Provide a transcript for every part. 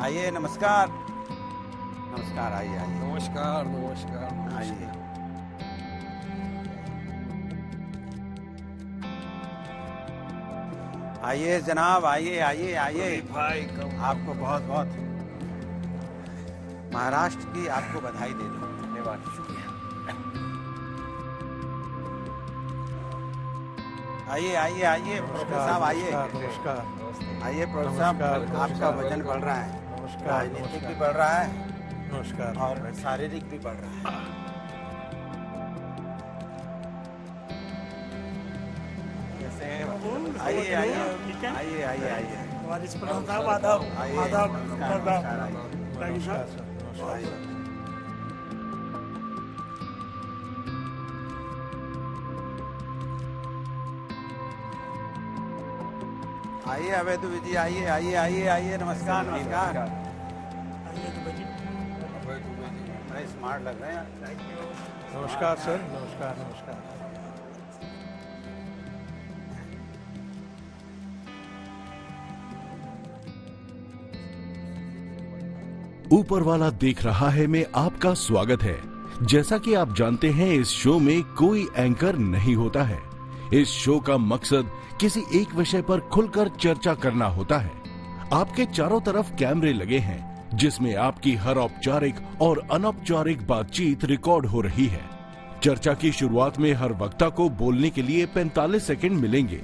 आइए, नमस्कार। नमस्कार, आइए आइए। नमस्कार नमस्कार। आइए। आइए जनाब, आइए आइए आइए। भाई आपको बहुत बहुत महाराष्ट्र की आपको बधाई दे दूं। धन्यवाद, शुक्रिया। आइए आइए आइए प्रोफेसर साहब, आइए। नमस्कार। आइए प्रोफेसर साहब, आपका वजन बढ़ रहा है, राजनीतिक भी बढ़ रहा है नमस्कार और शारीरिक भी बढ़ रहा है। आइए आइए आइए आइए आइए। वारिस प्रधान साहब, आदाब आइए, आदाब नमस्कार, नमस्कार, आइए। Thank you sir. आइए। आइए अवैध जी, आइए आइए आइए आइए। नमस्कार नमस्कार। बड़े स्मार्ट लग रहे हैं। नमस्कार सर। नमस्कार नमस्कार। ऊपर वाला देख रहा है में आपका स्वागत है। जैसा कि आप जानते हैं, इस शो में कोई एंकर नहीं होता है। इस शो का मकसद किसी एक विषय पर खुलकर चर्चा करना होता है। आपके चारों तरफ कैमरे लगे हैं, जिसमें आपकी हर औपचारिक और अनौपचारिक बातचीत रिकॉर्ड हो रही है। चर्चा की शुरुआत में हर वक्ता को बोलने के लिए 45 सेकंड मिलेंगे।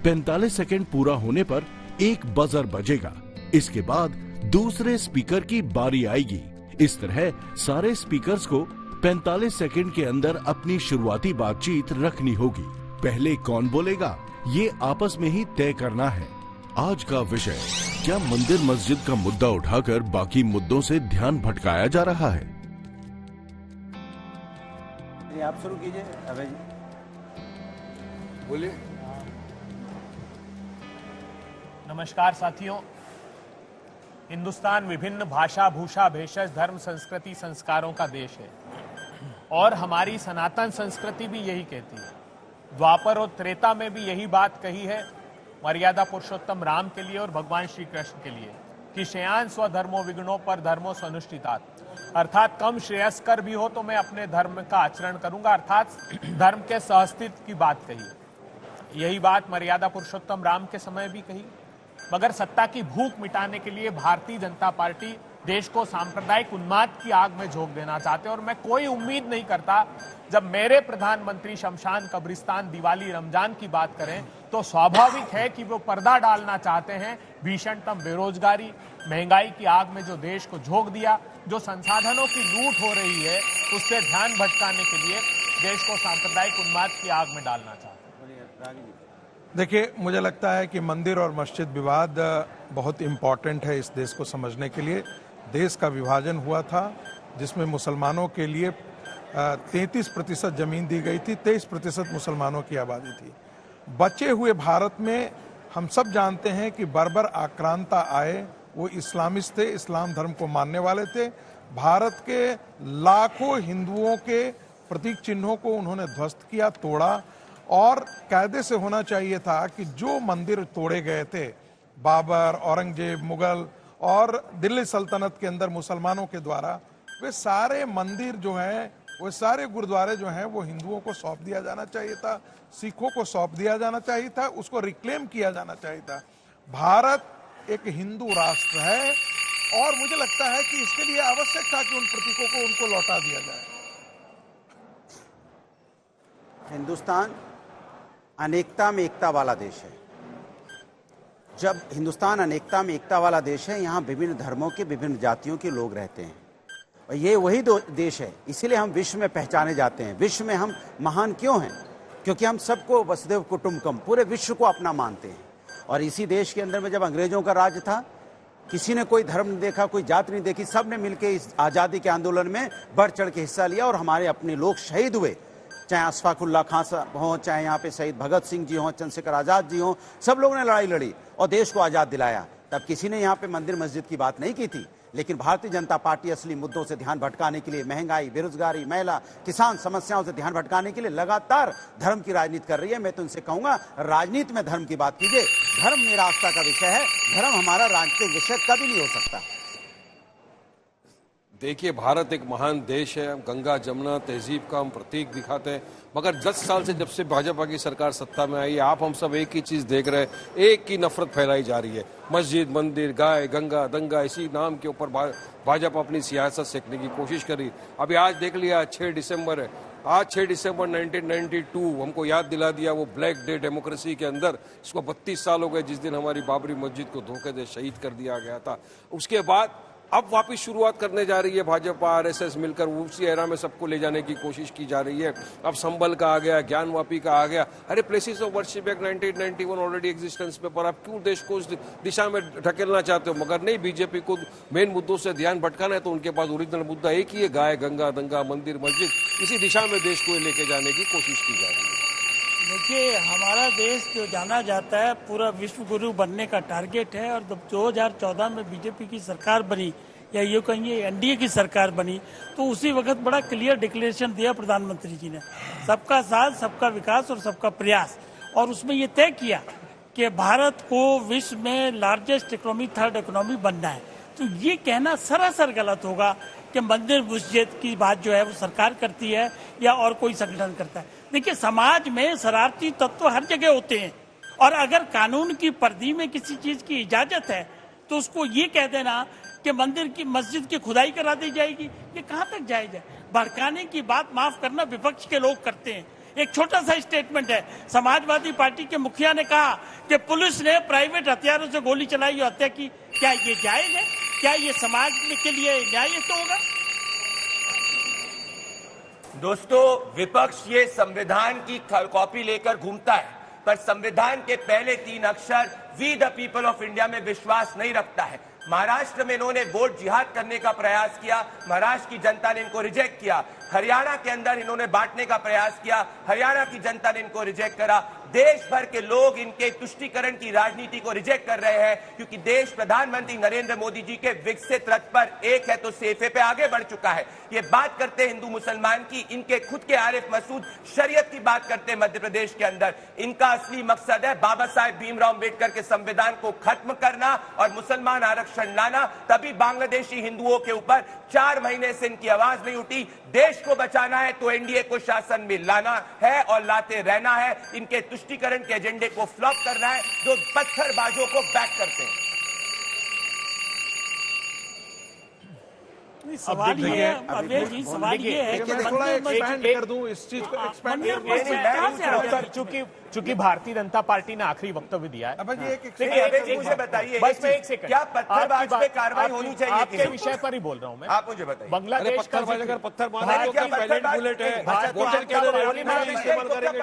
45 सेकंड पूरा होने पर एक बजर बजेगा। इसके बाद दूसरे स्पीकर की बारी आएगी। इस तरह सारे स्पीकर्स को 45 सेकंड के अंदर अपनी शुरुआती बातचीत रखनी होगी। पहले कौन बोलेगा, ये आपस में ही तय करना है। आज का विषय, क्या मंदिर मस्जिद का मुद्दा उठाकर बाकी मुद्दों से ध्यान भटकाया जा रहा है? ये आप शुरू कीजिए अभय जी। बोलिए। नमस्कार साथियों। हिंदुस्तान विभिन्न भाषा, भूषा, भेषज, धर्म, संस्कृति, संस्कारों का देश है और हमारी सनातन संस्कृति भी यही कहती है। द्वापर और त्रेता में भी यही बात कही है मर्यादा पुरुषोत्तम राम के लिए और भगवान श्री कृष्ण के लिए कि श्रेयान स्वधर्मो विगुणों पर धर्मो स्वनुष्ठितात, अर्थात कम श्रेयस्कर भी हो तो मैं अपने धर्म का आचरण करूंगा, अर्थात धर्म के सहअस्तित्व की बात कही। यही बात मर्यादा पुरुषोत्तम राम के समय भी कही। मगर सत्ता की भूख मिटाने के लिए भारतीय जनता पार्टी देश को सांप्रदायिक उन्माद की आग में झोंक देना चाहते हैं और मैं कोई उम्मीद नहीं करता जब मेरे प्रधानमंत्री शमशान, कब्रिस्तान, दिवाली, रमजान की बात करें तो स्वाभाविक है कि वो पर्दा डालना चाहते हैं भीषणतम बेरोजगारी, महंगाई की आग में जो देश को झोंक दिया, जो संसाधनों की लूट हो रही है, उससे ध्यान भटकाने के लिए देश को सांप्रदायिक उन्माद की आग में डालना चाहते हैं। देखिए, मुझे लगता है कि मंदिर और मस्जिद विवाद बहुत इम्पोर्टेंट है इस देश को समझने के लिए। देश का विभाजन हुआ था जिसमें मुसलमानों के लिए 33% जमीन दी गई थी, 23% मुसलमानों की आबादी थी। बचे हुए भारत में हम सब जानते हैं कि बर्बर आक्रांता आए, वो इस्लामिस्ट थे, इस्लाम धर्म को मानने वाले थे। भारत के लाखों हिंदुओं के प्रतीक चिन्हों को उन्होंने ध्वस्त किया, तोड़ा। और कायदे से होना चाहिए था कि जो मंदिर तोड़े गए थे, बाबर, औरंगजेब, मुगल और दिल्ली सल्तनत के अंदर मुसलमानों के द्वारा, वे सारे मंदिर जो हैं, वो सारे गुरुद्वारे जो हैं, वो हिंदुओं को सौंप दिया जाना चाहिए था, सिखों को सौंप दिया जाना चाहिए था, उसको रिक्लेम किया जाना चाहिए था। भारत एक हिंदू राष्ट्र है और मुझे लगता है कि इसके लिए आवश्यक था कि उन प्रतीकों को उनको लौटा दिया जाए। हिंदुस्तान अनेकता में एकता वाला देश है। जब हिंदुस्तान अनेकता में एकता वाला देश है, यहाँ विभिन्न धर्मों के, विभिन्न जातियों के लोग रहते हैं और ये वही देश है। इसीलिए हम विश्व में पहचाने जाते हैं। विश्व में हम महान क्यों हैं? क्योंकि हम सबको वसुदेव कुटुंबकम, पूरे विश्व को अपना मानते हैं। और इसी देश के अंदर में जब अंग्रेजों का राज था, किसी ने कोई धर्म नहीं देखा, कोई जात नहीं देखी, सब ने मिलकर इस आज़ादी के आंदोलन में बढ़ चढ़ के हिस्सा लिया और हमारे अपने लोग शहीद हुए। चाहे अशफाकुल्ला खान हो, चाहे यहाँ पे शहीद भगत सिंह जी हों, चंद्रशेखर आजाद जी हों, सब लोगों ने लड़ाई लड़ी और देश को आजाद दिलाया। तब किसी ने यहाँ पे मंदिर मस्जिद की बात नहीं की थी। लेकिन भारतीय जनता पार्टी असली मुद्दों से ध्यान भटकाने के लिए, महंगाई, बेरोजगारी, महिला, किसान समस्याओं से ध्यान भटकाने के लिए लगातार धर्म की राजनीति कर रही है। मैं तो उनसे कहूंगा, राजनीति में धर्म की बात कीजिए। धर्म मेरा आस्था का विषय है, धर्म हमारा राजनीतिक विषय कभी नहीं हो सकता। देखिए, भारत एक महान देश है, गंगा जमुना तहजीब का हम प्रतीक दिखाते हैं, मगर 10 साल से जब से भाजपा की सरकार सत्ता में आई है, आप हम सब एक ही चीज देख रहे हैं, एक ही नफरत फैलाई जा रही है। मस्जिद, मंदिर, गाय, गंगा, दंगा, इसी नाम के ऊपर भाजपा अपनी सियासत सेकने की कोशिश करी। अभी आज देख लिया, 6 दिसंबर है, आज 6 दिसंबर 1992 हमको याद दिला दिया वो ब्लैक डे डेमोक्रेसी के अंदर। इसको 32 साल हो गए जिस दिन हमारी बाबरी मस्जिद को धोखे से शहीद कर दिया गया था। उसके बाद अब वापस शुरुआत करने जा रही है भाजपा आरएसएस मिलकर, उसी एरा में सबको ले जाने की कोशिश की जा रही है। अब संबल का आ गया, ज्ञानवापी का आ गया। अरे places of worship act 1991 already existence में, पर आप क्यों देश को उस दिशा में ढकेलना चाहते हो? मगर नहीं, बीजेपी को मेन मुद्दों से ध्यान भटकाना है, तो उनके पास ओरिजिनल मुद्दा एक ही है, गाय, गंगा, दंगा, मंदिर, मस्जिद। इसी दिशा में देश को लेके जाने की कोशिश की जा रही है। देखिए, हमारा देश जो जाना जाता है पूरा विश्व गुरु बनने का टारगेट है, और जब 2014 में बीजेपी की सरकार बनी, या ये कहेंगे एनडीए की सरकार बनी, तो उसी वक्त बड़ा क्लियर डिक्लेरेशन दिया प्रधानमंत्री जी ने, सबका साथ, सबका विकास और सबका प्रयास। और उसमें ये तय किया कि भारत को विश्व में लार्जेस्ट इकोनॉमी, थर्ड इकोनॉमी बनना है। तो ये कहना सरासर गलत होगा कि मंदिर मस्जिद की बात जो है वो सरकार करती है या और कोई संगठन करता है। देखिए, समाज में शरारती तत्व हर जगह होते हैं, और अगर कानून की परिधि में किसी चीज की इजाजत है तो उसको ये कह देना कि मंदिर की, मस्जिद की खुदाई करा दी जाएगी, ये कहां तक जायज है? भड़काने की बात, माफ करना, विपक्ष के लोग करते हैं। एक छोटा सा स्टेटमेंट है, समाजवादी पार्टी के मुखिया ने कहा कि पुलिस ने प्राइवेट हथियारों से गोली चलाई और हत्या की। क्या ये जायज है? क्या ये समाज के लिए न्याय तो होगा? दोस्तों, विपक्ष ये संविधान की कॉपी लेकर घूमता है, पर संविधान के पहले 3 अक्षर we the people of India में विश्वास नहीं रखता है। महाराष्ट्र में इन्होंने वोट जिहाद करने का प्रयास किया, महाराष्ट्र की जनता ने इनको रिजेक्ट किया। हरियाणा के अंदर इन्होंने बांटने का प्रयास किया, हरियाणा की जनता ने इनको रिजेक्ट करा। देश भर के लोग इनके तुष्टीकरण की राजनीति को रिजेक्ट कर रहे हैं, क्योंकि देश प्रधानमंत्री नरेंद्र मोदी जी के विकसित रथ पर एक है तो सेफे पे आगे बढ़ चुका है। ये बात करते हिंदू मुसलमान की, इनके खुद के आरिफ मसूद शरीयत की बात करते हैं मध्य प्रदेश के अंदर। इनका असली मकसद है बाबा साहेब भीमराव अम्बेडकर के संविधान को खत्म करना और मुसलमान आरक्षण लाना। तभी बांग्लादेशी हिंदुओं के ऊपर 4 महीने से इनकी आवाज नहीं उठी। देश को बचाना है तो एनडीए को शासन में लाना है और लाते रहना है। इनके तुष्टीकरण के एजेंडे को फ्लॉप करना है, जो पत्थरबाजों को बैक करते हैं। सवाल ये है, अवैध जी, सवाल ये है कि थोड़ा एक्सपैंड कर दूं इस चीज को, एक्सपैंड चूंकि भारतीय जनता पार्टी ने आखिरी वक्तव्य दिया है। मुझे बताइए, बस एक सेकंड, क्या पत्थरबाज पे कार्रवाई होनी चाहिए? आपके विषय पर ही बोल रहा हूं मैं। आप मुझे बताइए, बांग्लादेश का अगर पत्थर मारा तो क्या बैलेट बुलेट है, वोटर के अंदर इस्तेमाल करेंगे,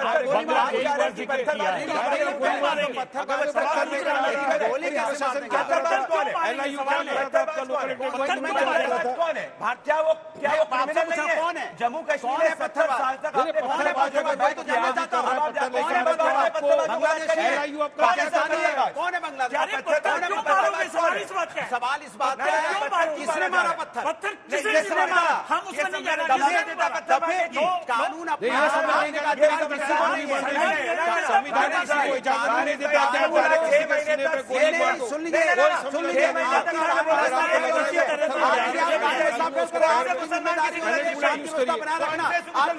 क्या वो क्रिमिनल नहीं है? जम्मू कश्मीर में 70 साल तक पत्थरबाजों का बैठ किया जाता है। कौन है बांग्लादेश? सवाल इस बात का है, किसने मारा पत्थर? पत्थर किसने मारा? हम उसमें नहीं जाना। कानून अपना संविधान का अधिकार सुन लीजिए,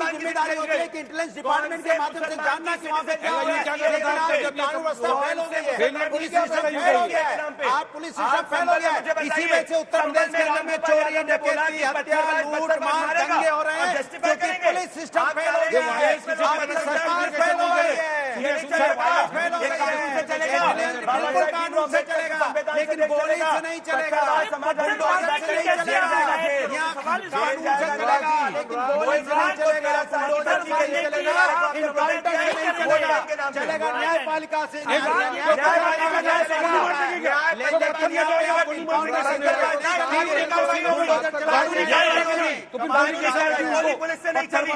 आपकी जिम्मेदारी होती है कि इंटेलिजेंस डिपार्टमेंट के माध्यम से जानना कि वहाँ पे क्या हो रहा है। कानून व्यवस्था फेल हो गई है, पुलिस सिस्टम फेल हो गया है, आप पुलिस सिस्टम फेल हो गया है। इसी वजह से उत्तर प्रदेश के अंदर में चोरी, डकैती, हत्या, लूट मार, दंगे हो रहे हैं, क्योंकि पुलिस सिस्टम फेल हो गया है, आपकी सरकार फेल हो गई है, सरकार फेल हो गई है। बिल्कुल कानून से चलेगा, लेकिन गोली से नहीं चलेगा, बुलडोजर से नहीं चलेगा, यहाँ कानून से चलेगा, लेकिन गोली से नहीं चलेगा, बुलडोजर से नहीं चलेगा, इनकाउंटर से नहीं चलेगा, चलेगा न्यायपालिका से, पुलिस से नहीं चली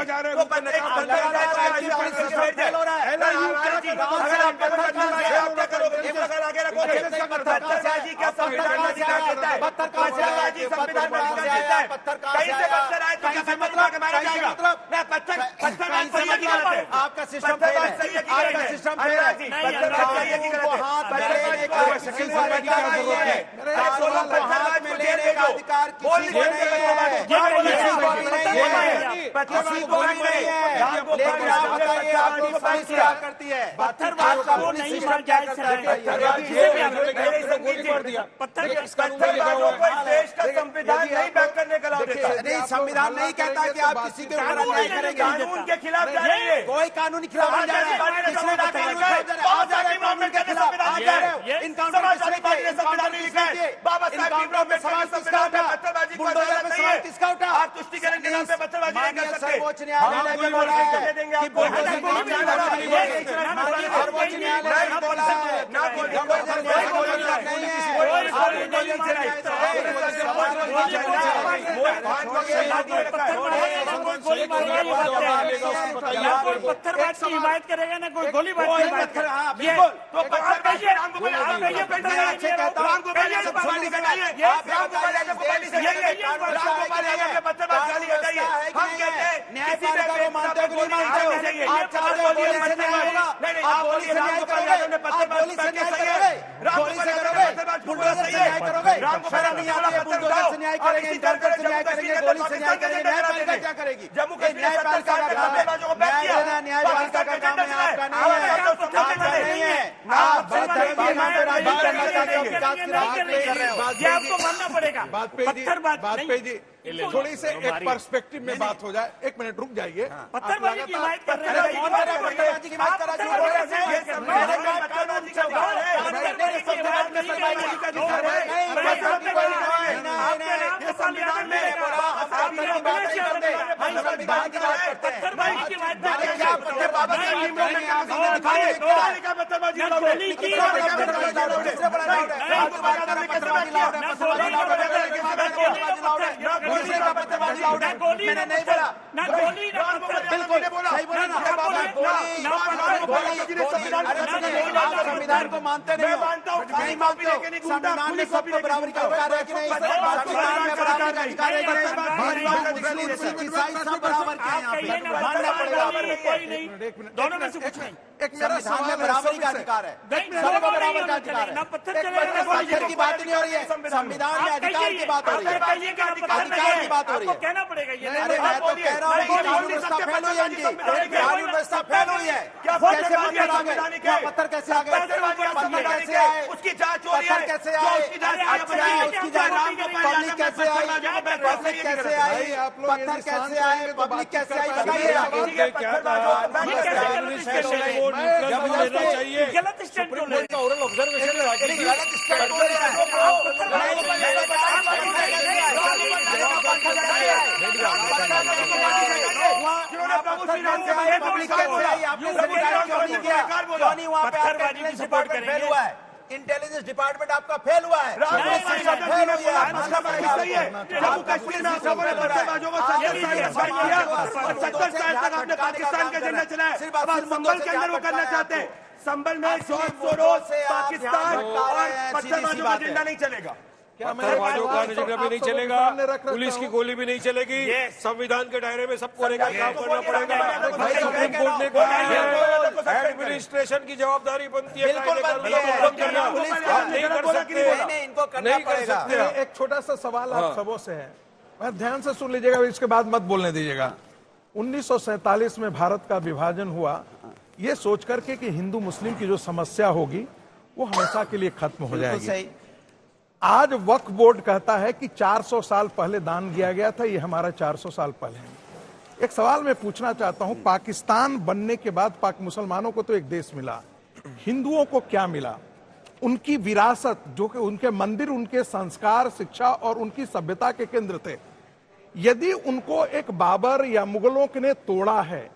तो आपका सिस्टम फेल है, आपका सिस्टम फेल है। कानून को हाथ में लेने का किसी को अधिकार नहीं है, कानून को हाथ में लेने का अधिकार किसी को नहीं है, किसी को भी नहीं है, किसी को भी नहीं है। लेकिन आप बताइए आपकी पुलिस क्या करती है, पत्थरबाज आपका को पुलिस नहीं सिस्टम क्या करता है? देश का संविधान नहीं बैक करने का लाभ देता है। नहीं, संविधान नहीं कहता कि आप किसी के ऊपर अन्याय करेंगे। कानून के खिलाफ जा रही है, कोई कानूनी खिलाफ नहीं जा रहा है, किसने कहा कानून के खिलाफ जा रहा है? आप जा रहे हैं कानून के खिलाफ, आप जा रहे हो। इनकाउंटर किसने किए? इनकाउंटर किसने किए? इनकाउंटर पे सवाल किसका उठा? बुलडोजर पे सवाल किसका उठा? आप तुष्टिकरण के नाम पे पत्थरबाजी नहीं कर सकते। सर्वोच्च न्यायालय ने भी बोला है कि बुलडोजर सर्वोच्च न्यायालय ने बोला है पत्थरबाज की हिमायत करेगा ना कोई गोलीबाज की हिमायत करेगा। बिल्कुल, तो आप कहिए, अच्छे कहता हूँ न्यायपालिका को मानते हो कि नहीं मानते हो? आप चाहते हो गोली से न्याय होगा? आप गोली से न्याय करोगे? आप गोली से न्याय करोगे? गोली से करोगे? बुलडोजर से न्याय करोगे? शर्म नहीं आती है? बुलडोजर से न्याय करेंगे, इनकाउंटर से न्याय करेंगे, गोली से न्याय करेंगे। न्यायपालिका क्या करेगी? न्यायपालिका का काम है न्याय देना, न्यायपालिका का काम है, आपका नहीं है, आपका नहीं है। आप धर्म के नाम पे राजनीति करना चाहते हो, विकास की राजनीति कर रहे हो। ये आपको मानना पड़ेगा। वाजपेयी जी थोड़ी से एक पर्सपेक्टिव में बात हो जाए। एक मिनट रुक जाइए। पत्थरबाजी की हिमायत कर रहे हैं। पत्थरबाजी की बात कर रहा मैंने नहीं बोला, बिल्कुल सही बोला ना। आप संविधान को मानते नहीं हो, नहीं मानते हो। संविधान में सबको बराबरी का अधिकार है कि नहीं? संविधान में बराबरी का अधिकार है कि नहीं? मुस्लिम सिख ईसाई सब बराबर के हैं यहाँ पे, मानना पड़ेगा। दोनों में से कुछ नहीं। संविधान में बराबरी का अधिकार है, सबको बराबर का अधिकार है। पत्थर की बात नहीं हो रही है, संविधान में अधिकार की बात हो रही है, अधिकार की बात हो रही है। कहना पड़ेगा ये। अरे मैं तो कह रहा हूँ कि कानून व्यवस्था फेल हुई है, इनकी कानून व्यवस्था फेल हुई है। कैसे पत्थर आ गए? क्या पत्थर कैसे आ गए? पत्थर कैसे आए? उसकी जांच हो रही है, पत्थर कैसे आए? उसकी जांच पब्लिक कैसे आई? पब्लिक कैसे आई? पत्थर कैसे आए? पब्लिक कैसे आई? बताइए गलत स्टैंड क्यों ले रहे पब्लिक कैसे आई? आपने क्यों नहीं किया? क्यों नहीं वहाँ पे आपका इंटेलिजेंस डिपार्टमेंट फेल हुआ है? इंटेलिजेंस डिपार्टमेंट आपका फेल हुआ है, फेल हुई है। जम्मू कश्मीर में पत्थरबाजों को 70 साल किया और 70 साल तक आपने पाकिस्तान का झंडा चलाया। अब आप संभल के अंदर वो करना चाहते हैं। संभल में जॉर्ज सोरोस, पाकिस्तान और पत्थरबाजों का झंडा नहीं चलेगा। पत्थरबाजों का झंडा भी नहीं चलेगा, पुलिस की गोली भी नहीं चलेगी। संविधान के दायरे में सबको लेकर काम करना पड़ेगा। सुप्रीम कोर्ट ने कहा है एडमिनिस्ट्रेशन की जवाबदारी बनती है, बिल्कुल बनती है। नहीं कर सकते, इनको करना पड़ेगा। एक छोटा सा सवाल आप सबों से है, मैं ध्यान से सुन लीजिएगा, इसके बाद मत बोलने दीजिएगा। 1947 में भारत का विभाजन हुआ, ये सोच करके कि हिंदू मुस्लिम की जो समस्या होगी वो हमेशा के लिए खत्म हो जाएगी। आज वक्फ बोर्ड कहता है कि 400 साल पहले दान दिया गया था, ये हमारा 400 साल पहले है। एक सवाल मैं पूछना चाहता हूं, पाकिस्तान बनने के बाद पाक मुसलमानों को तो एक देश मिला, हिंदुओं को क्या मिला? उनकी विरासत, जो कि उनके मंदिर, उनके संस्कार, शिक्षा और उनकी सभ्यता के केंद्र थे। यदि उनको एक बाबर या मुगलों ने तोड़ा है,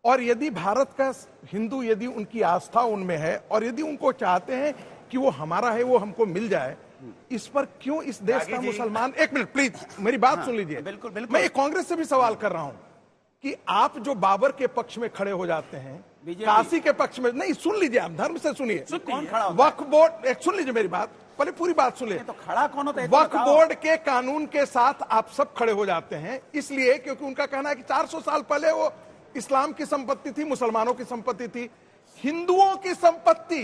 और यदि भारत का हिंदू, यदि उनकी आस्था उनमें है और यदि उनको चाहते हैं कि वो हमारा है, वो हमको मिल जाए, इस पर क्यों इस देश का मुसलमान, एक मिनट प्लीज मेरी बात सुन लीजिए। बिल्कुल बिल्कुल। मैं कांग्रेस से भी सवाल कर रहा हूं कि आप जो बाबर के पक्ष में खड़े हो जाते हैं, काशी के पक्ष में नहीं, सुन लीजिए, आप धर्म से सुनिए। कौन खड़ा होता है? वक्फ बोर्ड, एक सुन लीजिए मेरी बात, पहले पूरी बात सुन ले। तो खड़ा कौन होता है, ये तो वक्फ बताओ। बोर्ड के कानून के साथ आप सब खड़े हो जाते हैं, इसलिए क्योंकि उनका कहना है कि 400 साल पहले वो इस्लाम की संपत्ति थी, मुसलमानों की संपत्ति थी। हिंदुओं की संपत्ति,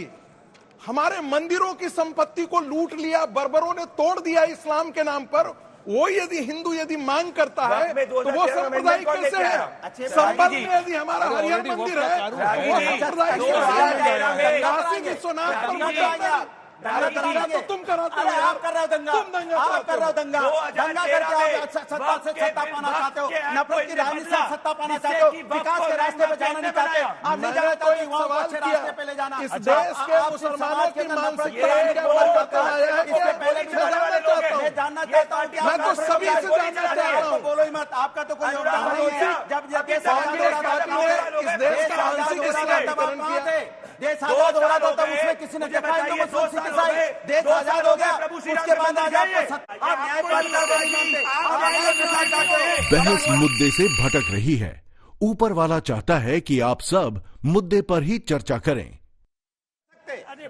हमारे मंदिरों की संपत्ति को लूट लिया, बर्बरों ने तोड़ दिया इस्लाम के नाम पर। वो यदि हिंदू यदि मांग करता है वक्त में तो वो 2013 में सांप्रदायिक कौन कैसे लेके है? आया? संबल में यदि हमारा हरिहर मंदिर है वो सांप्रदायिक कैसे है? काशी विश्वनाथ पर मत करना। अरे दंगा तो तुम कराते हो अरे यार। आप कर रहे हो दंगा, तुम दंगा आप कर रहे हो दंगा, 2013 दंगा करके आप सत्ता से सत्ता पाना चाहते हो, नफरत की राजनीति से सत्ता पाना चाहते हो, विकास के रास्ते पे जाना नहीं चाहते। आप नहीं जानते तो कि युवाओं को अच्छे रास्ते पे ले जाना। इस देश के मुसलमानों की मानसिकता क्या बरकरार है? इससे पहले भी मैं जानना चाहता हूँ कि मैं तो सभी से जानना चाहता हूँ। बोलो ही मत, आपका तो कोई योगदान नहीं है। जब देश आजाद हो रहा था, इस देश का आंशिक इस्लामीकरण किया। देश आजाद हो रहा था तब उसमें किसी ने देखा हिंदू मुस्लिम सिख ईसाई, देश आजाद हो गया, उसके बाद आज आपको आप न्यायपालिका को नहीं मानते, आप न्याय विचार चाहते हो। बहस मुद्दे से भटक रही है। ऊपर वाला चाहता है कि आप सब मुद्दे पर ही चर्चा करें।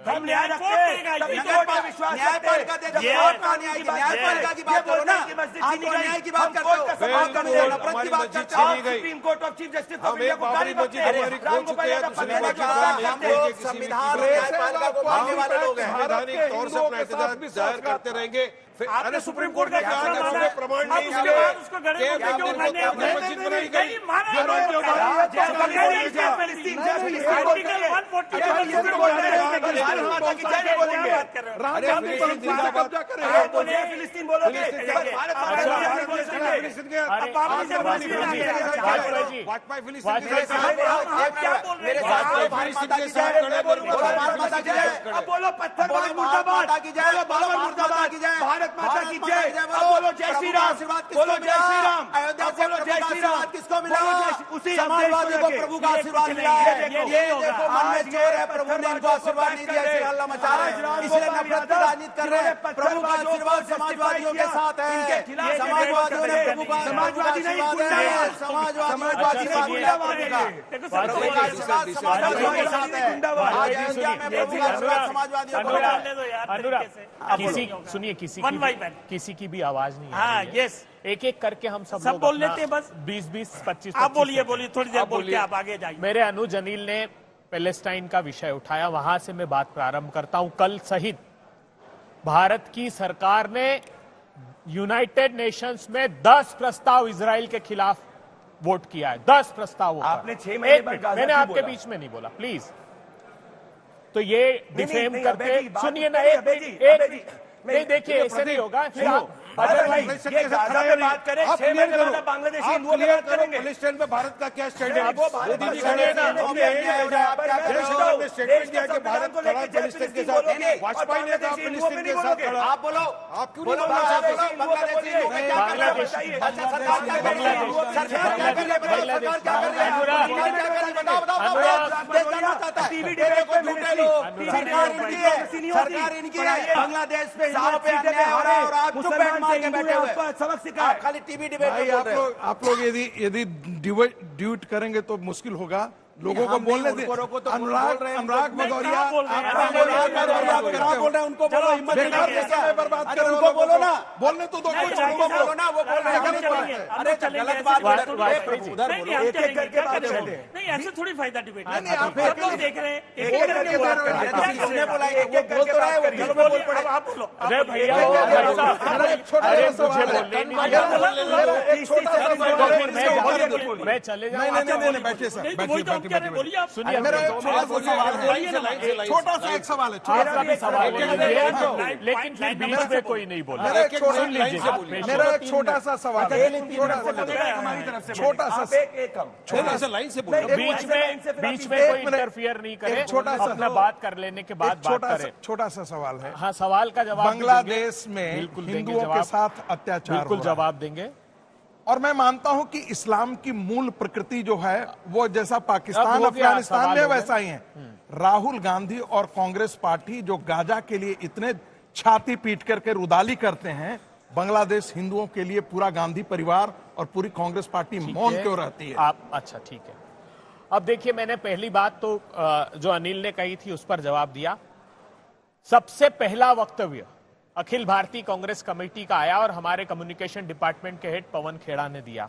हम न्याय रखते हैं, तभी तो वोट में विश्वास न्यायपालिका रखते हैं। ये आपका न्याय की न्यायपालिका की बात करो ना, आप न्याय की बात करते हो, आप नफरत की बात करते हो। आप supreme court of chief justice of India को गाली बकते हैं। राम गोपाल यादव पर मैंने कहा हम लोग संविधान और न्यायपालिका को मानने वाले लोग हैं। संवैधानिक तौर से अपना एहतजाज जाहिर करते रहेंगे। फिर आपने सुप्रीम कोर्ट का क्या फैसला माना है, प्रमाण आप नहीं उसके मिले बाद उसको गड़े कि को क्यों मंदिर मानने को आप अपनी मस्जिद बनाई गई। नहीं माना ये है। जो बात है, आर्टिकल 140 फिलिस्तीन बोलोगे, भारत वाजपेयी फिलिस्तीन मेरे साथ बोलो भारत माता की जय, बोलो भारत माता की जय, अब बोलो पत्थर बोलो भारत माता की जय, बोलो भारत माता की जय, भारत माता की जय, बोलो। अब बोलो जय श्री राम, आशीर्वाद बोलो किसको जय श्री मिला? राम, अयोध्या अब से बोलो प्रभु जय का श्री राम, आशीर्वाद किसको मिला? बोलो उसी समाजवादी को प्रभु का आशीर्वाद मिला है। ये देखो मन में चोर है, प्रभु ने इनको आशीर्वाद नहीं दिया, इसलिए हल्ला मचा रहे हैं, इसलिए नफरत की राजनीति कर रहे हैं। प्रभु का आशीर्वाद समाजवादियों के साथ है, समाजवादियों ने प्रभु का समाजवादी नहीं, आशीर्वाद है, समाजवादियों का आशीर्वाद मिला प्रभु का। प्रभु का आशीर्वाद समाजवादियों के साथ है। आज अयोध्या में प्रभु का आशीर्वाद समाजवादियों को मिला। सुनिए One किसी की भी आवाज नहीं हाँ आ रही है। यस एक एक करके हम सब सब बोल लेते हैं बस। 20-25 आप बोलिए थोड़ी देर बोल के आप आगे जाइए। मेरे अनुज अनिल ने पैलेस्टाइन का विषय उठाया, वहां से मैं बात प्रारंभ करता हूं। कल सहित भारत की सरकार ने यूनाइटेड नेशंस में 10 प्रस्ताव इजराइल के खिलाफ वोट किया है। 10 प्रस्तावों पर। आपने 6 महीने एक बाद मिनट, गाजा मैंने क्यों आपके बोला? बीच में नहीं बोला, प्लीज। तो ये डिफेम नहीं, करके अबे जी, बात सुनिए ना, नहीं, एक अबे जी, एक अबे जी, नहीं, देखिए ऐसे नहीं होगा। फिर आप अरे भाई, ये गाजा पे बात करें, 6 महीने बाद बांग्लादेशी हिंदुओं पे बात करेंगे। पैलेस्टाइन में भारत का क्या स्टैंड है? वो भारत मोदी जी का खड़े हैं ना, स्टैंड हमने यही है, कहा, आप क्या कर रहे हो? जयशंकर ने स्टेटमेंट दिया कि देश का भारत संविधान को खड़ा लेके पैलेस्टाइन के जय साथ। फिलिस्तीन वाजपेयी ने कहा फिलिस्तीन के साथ खड़ा। आप बोलो, आप क्यों बोलो नहीं बोलना चाहते? बांग्लादेशी हिंदुओं पे क्या कर रहे हो? अच्छा सरकार क्या कर रही है? सरकार क्या कर रही है? बताओ, सरकार क्या कर रही है? सरकार क्या कर रही है? बताओ बताओ बताओ। देश जानना चाहता है। ये देखो झूठे लोग, सरकार इनकी है, सरकार इनकी है। बांग्लादेश पे हिंदुओं पे अन्याय हो रहा है और आप चुप बैठ मार के बैठे हुए। सबक सिखा आप खाली टीवी डिबेट भाई में बोल रहे हो। आप लोग यदि ड्यूट करेंगे तो मुश्किल होगा लोगों को हम बोलने नहीं, दे। उनको रोको तो अनुराग बोल रहे हैं, अनुराग उनको- भदौरिया क्या बोल रहे हैं? आप आप बोल रहे बोल हैं, रहे हैं, बर्बाद आप करते हो। बोल रहे हैं, उनको बोलो, हिम्मत नहीं बेकार है के क्या? समय बर्बाद अरे कर रहे हो उनको लोगों बोलो को। ना। बोलने तो दो नहीं, कुछ नहीं, उनको नहीं, बोलो ना, वो बोल रहे हैं, हम गलत बात चलेंगे, है। हम अरे चलेंगे, गलत ऐसे बात थोड़ी बोल रहे हो। बात प्रभु, उधर नहीं, बोलो। नहीं, हम एक एक चलेंगे, करके क्या बात कर रहे हो? करते हैं। नहीं, ऐसे थोड़ी फायदा डिबेट है। नहीं, आप सब लोग देख रहे हैं, एक एक करके बात कर रहे हैं। क्या हमने कर बोला रहे हैं? एक बोल तो रहा है, वो चलो बीच में बोल बोलिए, पड़े। अब आप बोलो। अरे भैया एक- वो एक- भाई एक- साहब, मेरा एक छोटा अरे सा सवाल मुझे है। बोलने नहीं मेरा दिया। एक छोटा सा सवाल है। मैं चले नहीं जाऊँ। नहीं नहीं बैठिए सर, नहीं, बैठिए वही तो हम कह रहे हैं, बोलिए आप। सुनिए, मेरा एक छोटा सा सवाल बोलिए ना, है। छोटा सा एक सवाल है। आपका भी सवाल एक- है, एक- लेकिन फिर बीच में कोई नहीं बोला। मेरा एक छोटा सुन लीजिए, मेरा एक छोटा सा सवाल है। हमारी तरफ से छोटा सा एक कम छोटा सा लाइन से बोलो। बीच में एक कोई मिनट, इंटरफियर नहीं करे, एक छोटा सा- अपना बात कर लेने के बाद बात करें। छोटा सा सवाल है। हाँ, सवाल का जवाब भी बांग्लादेश देंगे। में बिल्कुल देंगे हिंदुओं के जवाब। साथ अत्याचार बिल्कुल हो रहा है। जवाब देंगे। और मैं मानता हूं कि इस्लाम की मूल प्रकृति जो है वो जैसा अब पाकिस्तान हो गया, अफगानिस्तान सवाल में हो गया। वैसा ही है। राहुल गांधी और कांग्रेस पार्टी जो गाजा के लिए इतने छाती पीट करके रुदाली करते हैं, बांग्लादेश हिंदुओं के लिए पूरा गांधी परिवार और पूरी कांग्रेस पार्टी मौन क्यों रहती है? आप अच्छा ठीक है। अब देखिए, मैंने पहली बात तो जो अनिल ने कही थी उस पर जवाब दिया। सबसे पहला वक्तव्य अखिल भारतीय कांग्रेस कमेटी का आया और हमारे कम्युनिकेशन डिपार्टमेंट के हेड पवन खेड़ा ने दिया।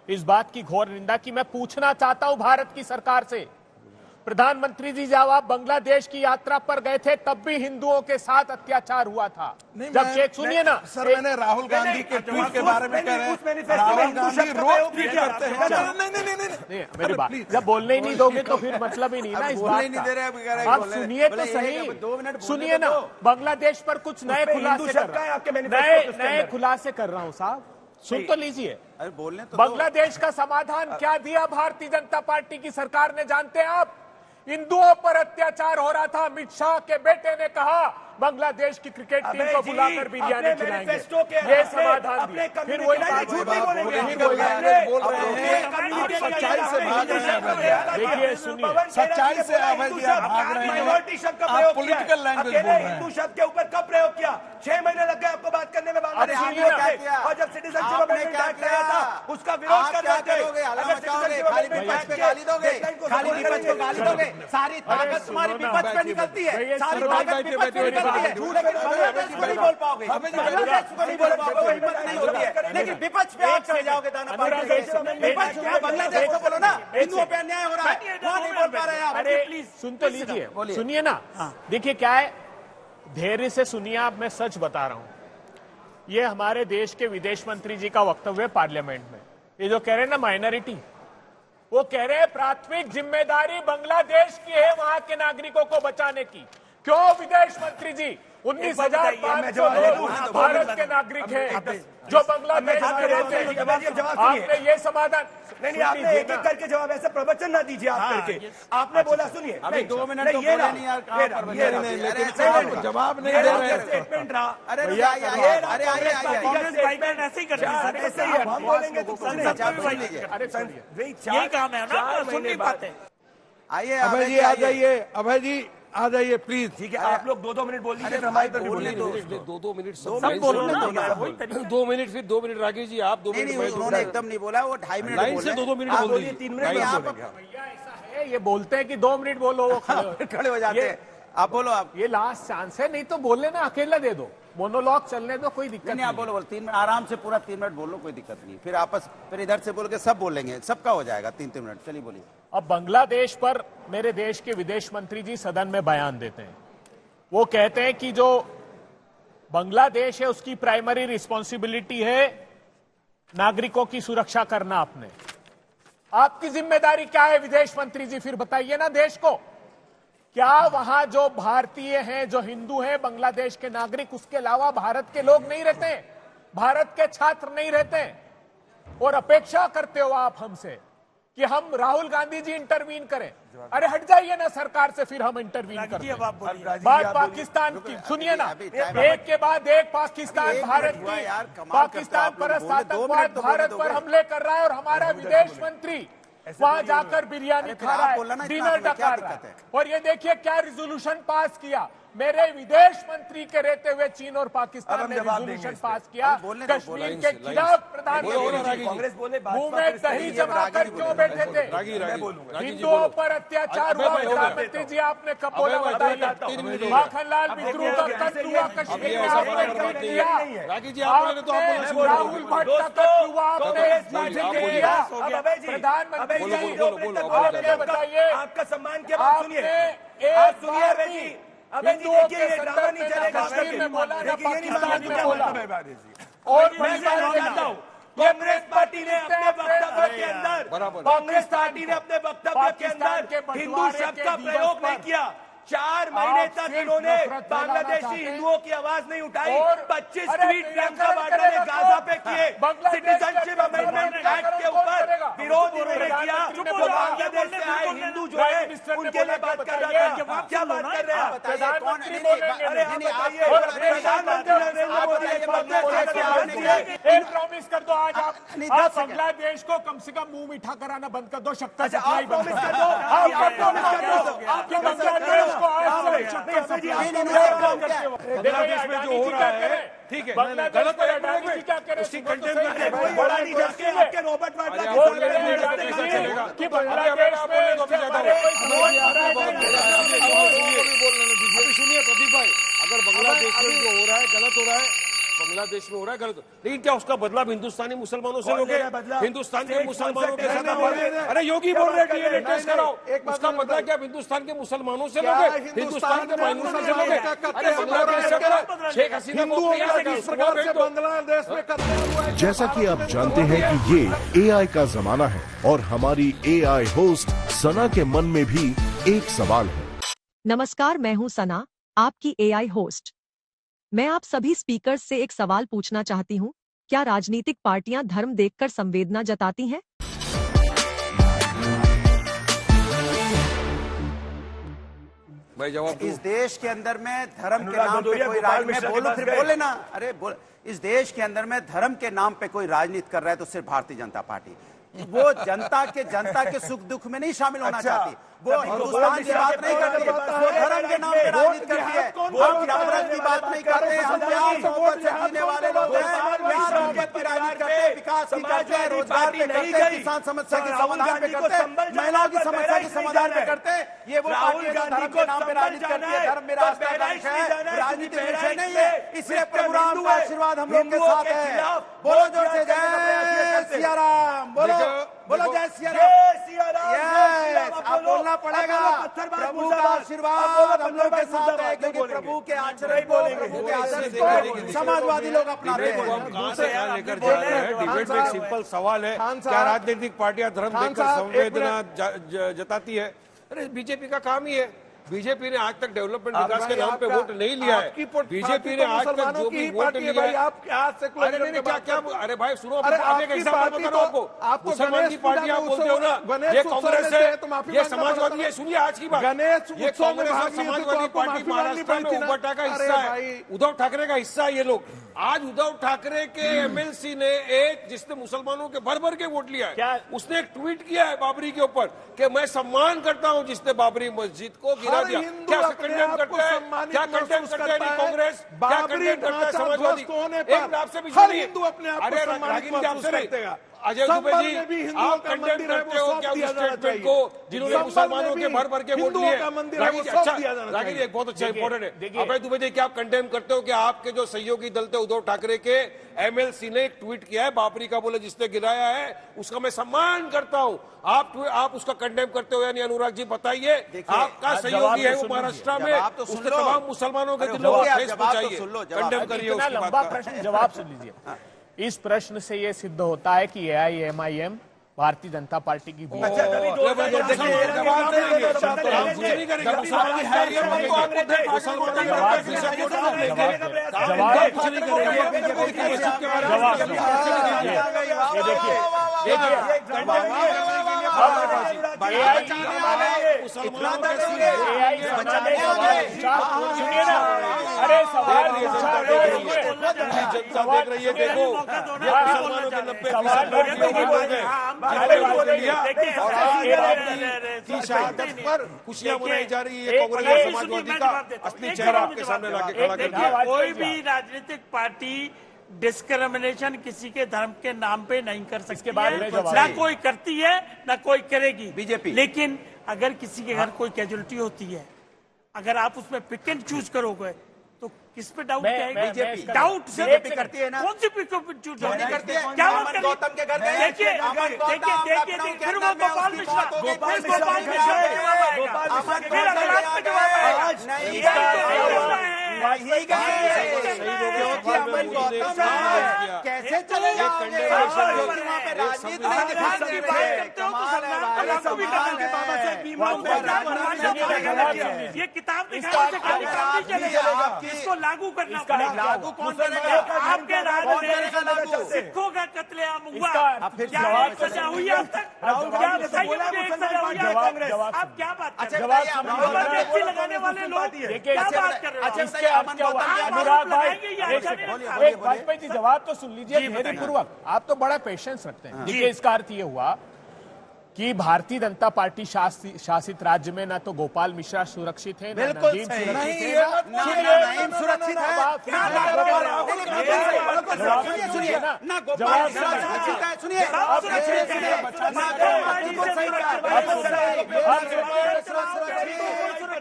इस बात की घोर निंदा की मैं पूछना चाहता हूं भारत की सरकार से, प्रधानमंत्री जी जब आप बांग्लादेश की यात्रा पर गए थे तब भी हिंदुओं के साथ अत्याचार हुआ था। जब शेख सुनिए ना सर, मैंने राहुल गांधी के ट्वीट के बारे में कह रहे हैं, राहुल गांधी रोज ट्वीट करते हैं। नहीं, मेरी बात जब बोलने ही नहीं दोगे तो फिर मतलब ही नहीं ना इस बात का। आप सुनिए तो सही, सुनिए ना। बांग्लादेश पर कुछ नए खुलासे कर रहा हूं साहब, सुन तो लीजिए। बोलने तो बांग्लादेश का समाधान क्या दिया भारतीय जनता पार्टी की सरकार ने, जानते हैं आप? हिंदुओं पर अत्याचार हो रहा था, अमित शाह के बेटे ने कहा बांग्लादेश की क्रिकेट टीम को बुलाकर बिरयानी खिलाएंगे, ये समाधान दिया। फिर वही बात सच्चाई से भाग रहे हैं। देखिए सुनिए, सच्चाई से अभय जी आप भाग रहे हैं, आप पॉलिटिकल लैंग्वेज बोल रहे हैं। हिंदू शब्द के ऊपर कब प्रयोग किया? 6 महीने लग गए आपको बात करने में बांग्लादेश में, और जब सिटीजनशिप अमेंडमेंट एक्ट आया था उसका विरोध कर रहे थे। अगर सिटीजनशिप अमेंडमेंट पे गाली दोगे, खाली विपक्ष को गाली दोगे, सारी ताकत तुम्हारी विपक्ष पे निकलती है, सारी ताकत विपक्ष पे निकलती है। झूठ बांग्लादेश को नहीं बोल पाओगे, बांग्लादेश को नहीं बोल पाओगे, हिम्मत नहीं होती है। लेकिन विपक्ष पे आप चले जाओगे दाना पार्टी के, विपक्ष पे बांग्लादेश को बोलो ना, हिंदुओं पे अन्याय हो रहा है, वहां नहीं बोल पा रहे हैं आप। अरे सुन तो लीजिए, सुनिए ना। देखिए क्या है, धैर्य से सुनिए आप, मैं सच बता रहा हूं। ये हमारे देश के विदेश मंत्री जी का वक्तव्य पार्लियामेंट में, ये जो कह रहे हैं ना माइनॉरिटी, वो कह रहे हैं प्राथमिक जिम्मेदारी बांग्लादेश की है वहां के नागरिकों को बचाने की। क्यों विदेश मंत्री जी? 19,500 लोग भारत के नागरिक हैं जो बांग्लादेश में रहते हैं। आपने ये समाधान नहीं, आपने एक एक करके जवाब, ऐसे प्रवचन ना दीजिए आप करके। आपने बोला, सुनिए अभी 2 मिनट तो बोले नहीं यार, कहां पर जवाब नहीं दे रहे। स्टेटमेंट रहा। अरे ऐसे ही करते हैं, ऐसे ही हम बोलेंगे तो ये काम है ना, सुन नहीं पाते। आइए अभय जी आ जाइए, अभय जी आ जाइए प्लीज। ठीक है, आप लोग 2-2 मिनट बोल दीजिए, हमारी तरफ बोलने दो। 2 मिनट सब बोलने दो ना, वही 2 मिनट, फिर 2 मिनट राकेश जी, आप 2 मिनट। उन्होंने एकदम नहीं बोला, वो 2.5 मिनट लाइन से 2-2 मिनट बोल दीजिए, 3 मिनट आप भैया ऐसा है, ये बोलते हैं कि 2 मिनट बोलो, वो खड़े हो जाते हैं। आप बोलो, आप ये लास्ट चांस है, नहीं तो बोलने ना अकेला दे दो, मोनोलॉग चलने दो, कोई दिक्कत नहीं। आप बोलो, 3 मिनट आराम से, पूरा 3 मिनट बोल लो, कोई दिक्कत नहीं। फिर आपस, फिर इधर से बोल के सब बोलेंगे, सबका हो जाएगा 3-3 मिनट। चलिए बोलिए। अब बांग्लादेश पर मेरे देश के विदेश मंत्री जी सदन में बयान देते हैं। वो कहते हैं कि जो बांग्लादेश है उसकी प्राइमरी रिस्पॉन्सिबिलिटी है नागरिकों की सुरक्षा करना। आपकी जिम्मेदारी क्या है विदेश मंत्री जी? फिर बताइए ना देश को, क्या वहां जो भारतीय हैं, जो हिंदू हैं, बांग्लादेश के नागरिक, उसके अलावा भारत के लोग नहीं रहते, भारत के छात्र नहीं रहते? और अपेक्षा करते हो आप हमसे कि हम राहुल गांधी जी इंटरवीन करें? अरे हट जाइए ना सरकार से, फिर हम इंटरवीन करते हैं। बात पाकिस्तान की सुनिए ना, एक के बाद एक पाकिस्तान भारत की, पाकिस्तान पर आतंकवाद भारत पर हमले कर रहा है और हमारा विदेश मंत्री वहां जाकर बिरयानी खा रहा है, डिनर डका रहा है। और ये देखिए क्या रिजोल्यूशन पास किया, मेरे विदेश मंत्री के रहते हुए चीन और पाकिस्तान ने रिजोल्यूशन पास किया कश्मीर के खिलाफ। प्रधानमंत्री मुंह में दही जमा कर क्यों बैठे थे? हिंदुओं पर अत्याचार हुआ, प्रधानमंत्री जी आपने कब बोला बताइए? माखनलाल बिद्रू का कत्ल हुआ कश्मीर में, आपने ट्वीट किया। राहुल भट्ट का कत्ल हुआ, आपने किया। प्रधानमंत्री जी आपने बताइए, आपका सम्मान के बाद सुनिए, एक बार भी अबे जी देखिए ये ड्रामा नहीं चलेगा। कश्मीर में बोला ना, पाकिस्तान में बोला। और मैं जानता हूं, कांग्रेस पार्टी ने अपने वक्तव्य के अंदर, कांग्रेस पार्टी ने अपने वक्तव्य के अंदर हिंदू शब्द का प्रयोग नहीं किया। 4 महीने तक इन्होंने बांग्लादेशी हिंदुओं की आवाज नहीं उठाई। 25 ट्वीट प्रियंका वाड्रा ने गाजा पे किए। सिटीजनशिप अमेंडमेंट एक्ट के ऊपर विरोध इन्होंने किया। तो बांग्लादेश से आए हिंदू जो है उनके लिए बात कर रहा था। क्या बात कर रहे हैं? प्रधानमंत्री बोलेंगे। अरे आप बताइए, प्रधानमंत्री नरेंद्र मोदी एक प्रॉमिस कर दो, आज आप बांग्लादेश को कम से कम मुंह मीठा कराना बंद कर दो, शक्कर सप्लाई बंद कर दो। आपकी बांग्लादेश बांग्लादेश में जो हो रहा है, ठीक है, गलत है, उसकी कंटेम्प्ट रॉबर्ट वाड्रा कि बांग्लादेश में सुनिए प्रदीप भाई, अगर बांग्लादेश में जो हो रहा है गलत हो रहा है, बांग्लादेश में हो रहा है गलत, लेकिन क्या उसका बदला हिंदुस्तानी मुसलमानों से लोगे? हिंदुस्तान के मुसलमानों के साथ अरे योगी बोल रहे हैं टेस्ट कराओ, उसका बदला क्या हिंदुस्तान के मुसलमानों से लोगे? हिंदुस्तान के माइनॉरिटी से लोगे? अरे बांग्लादेश से करो, शेख हसीना को बांग्लादेश में करते हुए। जैसा कि आप जानते हैं कि ये एआई का जमाना है और हमारी एआई होस्ट सना के मन में भी एक सवाल है। नमस्कार, मैं हूं सना, आपकी एआई होस्ट। मैं आप सभी स्पीकर्स से एक सवाल पूछना चाहती हूं, क्या राजनीतिक पार्टियां धर्म देखकर संवेदना जताती हैं? भाई जवाब इस देश के अंदर में धर्म के नाम पे कोई राजनीति, मैं बोलूं फिर बोले ना, अरे बोल, इस देश के अंदर में धर्म के नाम पे कोई राजनीति कर रहा है तो सिर्फ भारतीय जनता पार्टी। वो जनता के सुख दुख में नहीं शामिल होना चाहती, वो हिंदुस्तान की बात नहीं करती, वो धर्म के नाम पे राजनीति करती है। हम नफरत की बात नहीं करते, हम प्यार मोहब्बत से जीने वाले लोग हैं, प्यार मोहब्बत की राजनीति करते हैं, विकास की करते हैं, रोजगार पे करते हैं, किसान समस्या के समाधान पे करते हैं, महिलाओं की समस्या के समाधान पे करते हैं। ये वो पार्टी है जो धर्म के नाम पे राजनीति करती है। धर्म मेरा आस्था का विषय है, राजनीति विषय नहीं है, इसलिए प्रभु राम का आशीर्वाद हम लोग के साथ है। बोलो जोर से जय सिया राम, बोलो बोलो जय सिया राम। आप बोलना पड़ेगा, प्रभु का आशीर्वाद हम लोग के साथ है, क्योंकि प्रभु के आचरण को, प्रभु के आदर्श को समाजवादी लोग अपनाते हैं। हम कहां से यहाँ लेकर जा रहे हैं? डिबेट में एक सिंपल सवाल है, क्या राजनीतिक पार्टियां धर्म देखकर संवेदना जताती है? अरे बीजेपी का काम ही है, बीजेपी ने आज तक डेवलपमेंट विकास के नाम पे वोट नहीं लिया है। बीजेपी ने आज तक जो भी वोट लिया है, अरे नहीं क्या क्या, अरे भाई सुनो, आगे का एग्जाम्पल बता रहा हूं आपको। मुसलमान की पार्टी आप बोलते हो ना, ये कांग्रेस है, ये समाजवादी है। सुनिए आज की बात, ये कांग्रेस और समाजवादी पार्टी महाराष्ट्र में उबटा का हिस्सा है, उद्धव ठाकरे का हिस्सा है ये लोग। आज उद्धव ठाकरे के एमएलसी ने एक, जिसने मुसलमानों के भर भर के वोट लिया है, उसने एक ट्वीट किया है बाबरी के ऊपर कि मैं सम्मान करता हूं जिसने बाबरी मस्जिद को गिरा दिया। क्या कंडेम करता है? क्या कंडेम करता है कांग्रेस? क्या कंडेम करता है समाजवादी? एक आपसे भी हर हिंदू अपने आप अरे को सम्मानित महसूस करतेगा। अजय दुबे जी, आप कंडेम करते हो क्या उस स्टेटमेंट को जिन्होंने मुसलमानों के भर भर के वोट लिए? रागिनी एक बहुत अच्छा इंपॉर्टेंट है, अजय दुबे जी, क्या आप कंडेम करते हो कि आपके जो सहयोगी दल थे उद्धव ठाकरे के एमएलसी ने एक ट्वीट किया है बाबरी का, बोले जिसने गिराया है उसका मैं सम्मान करता हूं, आप उसका कंडेम करते हो? यानी अनुराग जी बताइए, आपका सहयोगी है वो महाराष्ट्र में, उसने तमाम मुसलमानों के दिलों को ठेस पहुंचाई है, कंडेम करिए उसकी बात का। प्रश्न जवाब सुन लीजिए। इस प्रश्न से ये सिद्ध होता है कि एआईएमआईएम भारतीय जनता पार्टी की अरे सवाल जनता देख रही है, देखो मुसलमानों के 90% पर खुशियां मनाई जा रही है। कांग्रेस और समाजवादी का असली चेहरा आपके सामने लाके खड़ा कर दिया। कोई भी राजनीतिक पार्टी डिस्क्रिमिनेशन किसी के धर्म के नाम पे नहीं कर सकती है, ना कोई करती है ना कोई करेगी बीजेपी। लेकिन अगर किसी के घर कोई कैजुअलिटी होती है, अगर आप उसमें पिक एंड चूज करोगे तो किस पे डाउट बीजेपी डाउट से करती है ना, कौन सी पिक चूज करती है? क्या गौतम के घर में देखिए फिर वो गोपाल मिश्रा कैसे चलेगा? ये किताब इसको लागू करना पड़ेगा। लागू कौन करेगा? आपके राज में सिखों का कत्लेआम हुआ, क्या एक सजा हुई अब तक? क्या बताइए मुझे, एक सजा हुई है कांग्रेस? आप क्या बात कर रहे हैं? लगाने वाले लोग क्या बात कर रहे हैं? अनुराग भाई वाजपेयी जी, जवाब तो सुन लीजिए धैर्य पूर्वक। आप तो बड़ा पेशेंस रखते हैं। देखिए इसका अर्थ ये हुआ कि भारतीय जनता पार्टी शासित राज्य में ना तो गोपाल मिश्रा सुरक्षित है, ना बिल्कुल नदीम सही। सुरक्षित नहीं, है, ये ना- मत ना बोलिए। नईम सुरक्षित है, क्या ना बात कर रहे हो? सुनिए, ना गोपाल मिश्रा सुरक्षित है, सुनिए, आप सुरक्षित सुनिए, है, बिल्कुल सही कहा, बिल्कुल सही,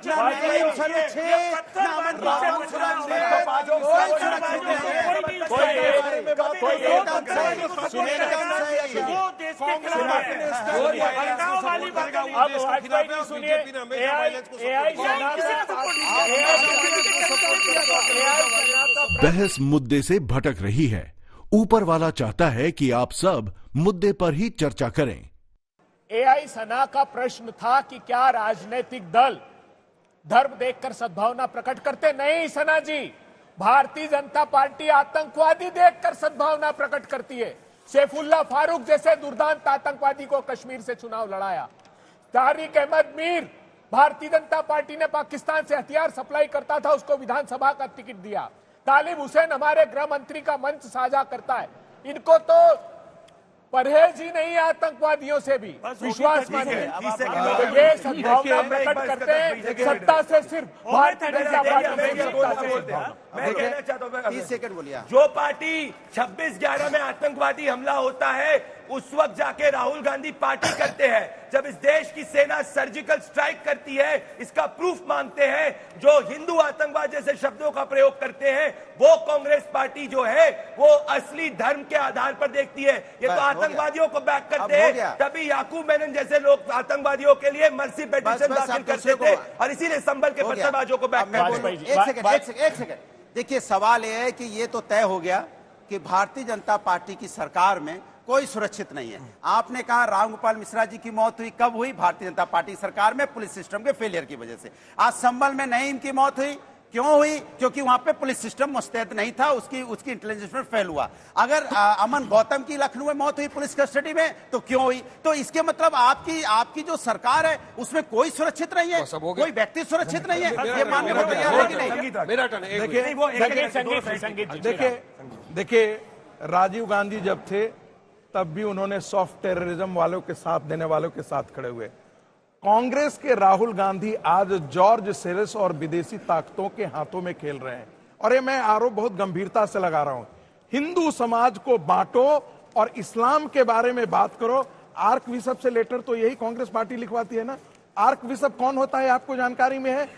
ना नईम सुरक्षित, ना अमन गौतम सुरक्षित, कोई सुरक्षित नहीं है। बहस मुद्दे से भटक रही है। ऊपर वाला चाहता है कि आप सब मुद्दे पर ही चर्चा करें। एआई सना का प्रश्न था कि क्या राजनीतिक दल धर्म देखकर सद्भावना प्रकट करते? नहीं सना जी, भारतीय जनता पार्टी आतंकवादी देखकर सद्भावना प्रकट करती है। सैफुल्लाह फारूक जैसे दुर्दांत आतंकवादी को कश्मीर से चुनाव लड़ाया। तारिक अहमद मीर, भारतीय जनता पार्टी ने पाकिस्तान से हथियार सप्लाई करता था, उसको विधानसभा का टिकट दिया। तालिब हुसैन हमारे गृह मंत्री का मंच साझा करता है। इनको तो परहेज ही नहीं आतंकवादियों से भी, विश्वास मानिए। तो ये सद्भावना प्रकट करते हैं सत्ता से, सिर्फ भारतीय जनता पार्टी। मैं कहना चाहता हूं 30 सेकंड बोलिए। जो पार्टी 26/11 में आतंकवादी हमला होता है उस वक्त जाके राहुल गांधी पार्टी करते हैं। जब इस देश की सेना सर्जिकल स्ट्राइक करती है, इसका प्रूफ मांगते हैं। जो हिंदू आतंकवाद जैसे शब्दों का प्रयोग करते हैं, वो कांग्रेस पार्टी जो है वो असली धर्म के आधार पर देखती है। ये तो आतंकवादियों को बैक करते हैं। तभी याकूब मेनन जैसे लोग आतंकवादियों के लिए मर्सी पिटीशन दाखिल करते थे और इसीलिए संभल के पत्थरबाजों को बैक करते थे। एक सेकंड, देखिए सवाल यह है कि ये तो तय हो गया कि भारतीय जनता पार्टी की सरकार में कोई सुरक्षित नहीं है। आपने कहा रामगोपाल मिश्रा जी की मौत हुई, कब हुई? भारतीय जनता पार्टी सरकार में पुलिस सिस्टम के फेलियर की वजह से। आज संभल में नईम की मौत हुई, क्यों हुई? क्योंकि वहां पे पुलिस सिस्टम मुस्तैद नहीं था, उसकी इंटेलिजेंस में फेल हुआ। अगर अमन गौतम की लखनऊ में मौत हुई पुलिस कस्टडी में, तो क्यों हुई? तो इसके मतलब आपकी जो सरकार है उसमें कोई सुरक्षित नहीं है, कोई व्यक्ति सुरक्षित नहीं है। ये मानने को तैयार है कि नहीं? मेरा टर्न देखिए, राजीव गांधी जब थे तब भी उन्होंने सॉफ्ट टेररिज्म वालों के साथ देने वालों के साथ खड़े हुए। कांग्रेस के राहुल गांधी आज जॉर्ज सोरोस और विदेशी ताकतों के हाथों में खेल रहे हैं। और ये मैं आरोप बहुत गंभीरता से लगा रहा हूं। हिंदू समाज को बांटो और इस्लाम के बारे में बात करो। आर्क बिशप से लेटर तो यही कांग्रेस पार्टी लिखवाती है ना। आर्क बिशप कौन होता है आपको जानकारी में है?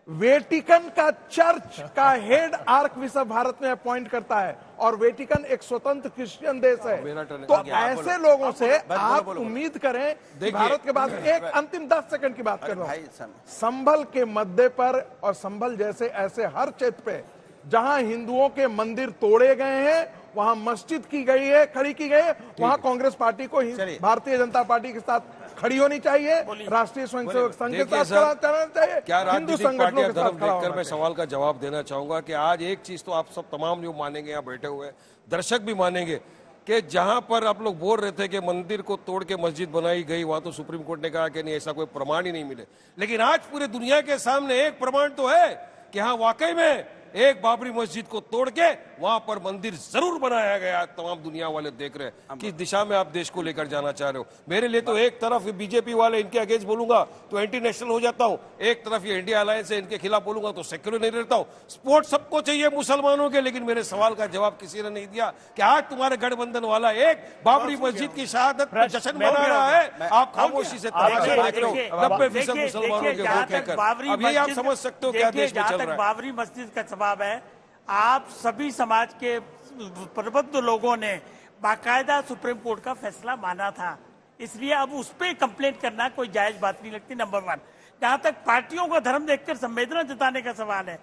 वेटिकन का चर्च का हेड आर्क बिशप भारत में अपॉइंट करता है और वेटिकन एक स्वतंत्र क्रिश्चियन देश है। तो ऐसे लोगों से आप उम्मीद करें कि भारत के बाद एक अंतिम 10 सेकंड की बात कर रहा हूं। संभल के मद्दे पर और संभल जैसे ऐसे हर क्षेत्र पे जहां हिंदुओं के मंदिर तोड़े गए हैं, वहां मस्जिद की गई है, खड़ी की गई है, वहां कांग्रेस पार्टी को भारतीय जनता पार्टी के साथ खड़ी होनी चाहिए, राष्ट्रीय स्वयंसेवक संघ के साथ चलना चाहिए। क्या राजनीतिक पार्टियां धर्म देखकर मैं सवाल का जवाब देना चाहूंगा कि आज एक चीज तो आप सब तमाम जो मानेंगे, यहाँ बैठे हुए दर्शक भी मानेंगे कि जहां पर आप लोग बोल रहे थे कि मंदिर को तोड़ के मस्जिद बनाई गई, वहां तो सुप्रीम कोर्ट ने कहा कि नहीं, ऐसा कोई प्रमाण ही नहीं मिले। लेकिन आज पूरे दुनिया के सामने एक प्रमाण तो है कि हाँ वाकई में एक बाबरी मस्जिद को तोड़ के वहां पर मंदिर जरूर बनाया गया। तमाम दुनिया वाले देख रहे हैं किस दिशा में आप देश को लेकर जाना चाह रहे हो। मेरे लिए तो एक तरफ बीजेपी वाले इनके अगेंस्ट बोलूंगा तो एंटी नेशनल हो जाता हूं, एक तरफ ये इंडिया अलायंस है इनके खिलाफ बोलूंगा तो सेक्युलर नहीं रहता हूं। सपोर्ट सबको चाहिए मुसलमानों के, लेकिन मेरे सवाल का जवाब किसी ने नहीं दिया कि आज तुम्हारे गठबंधन वाला एक बाबरी मस्जिद की शहादत पर जश्न मना रहा है, आप खामोशी से तमाशा देख रहे हो 90% मुसलमानों के वोट लेकर। अब ये आप समझ सकते हो क्या देश में चल रहा है। बाबरी मस्जिद का जवाब है, आप सभी समाज के प्रबुद्ध लोगों ने बाकायदा सुप्रीम कोर्ट का फैसला माना था, इसलिए अब उस पर कंप्लेंट करना कोई जायज बात नहीं लगती। नंबर 1, जहां तक पार्टियों का धर्म देखकर संवेदना जताने का सवाल है,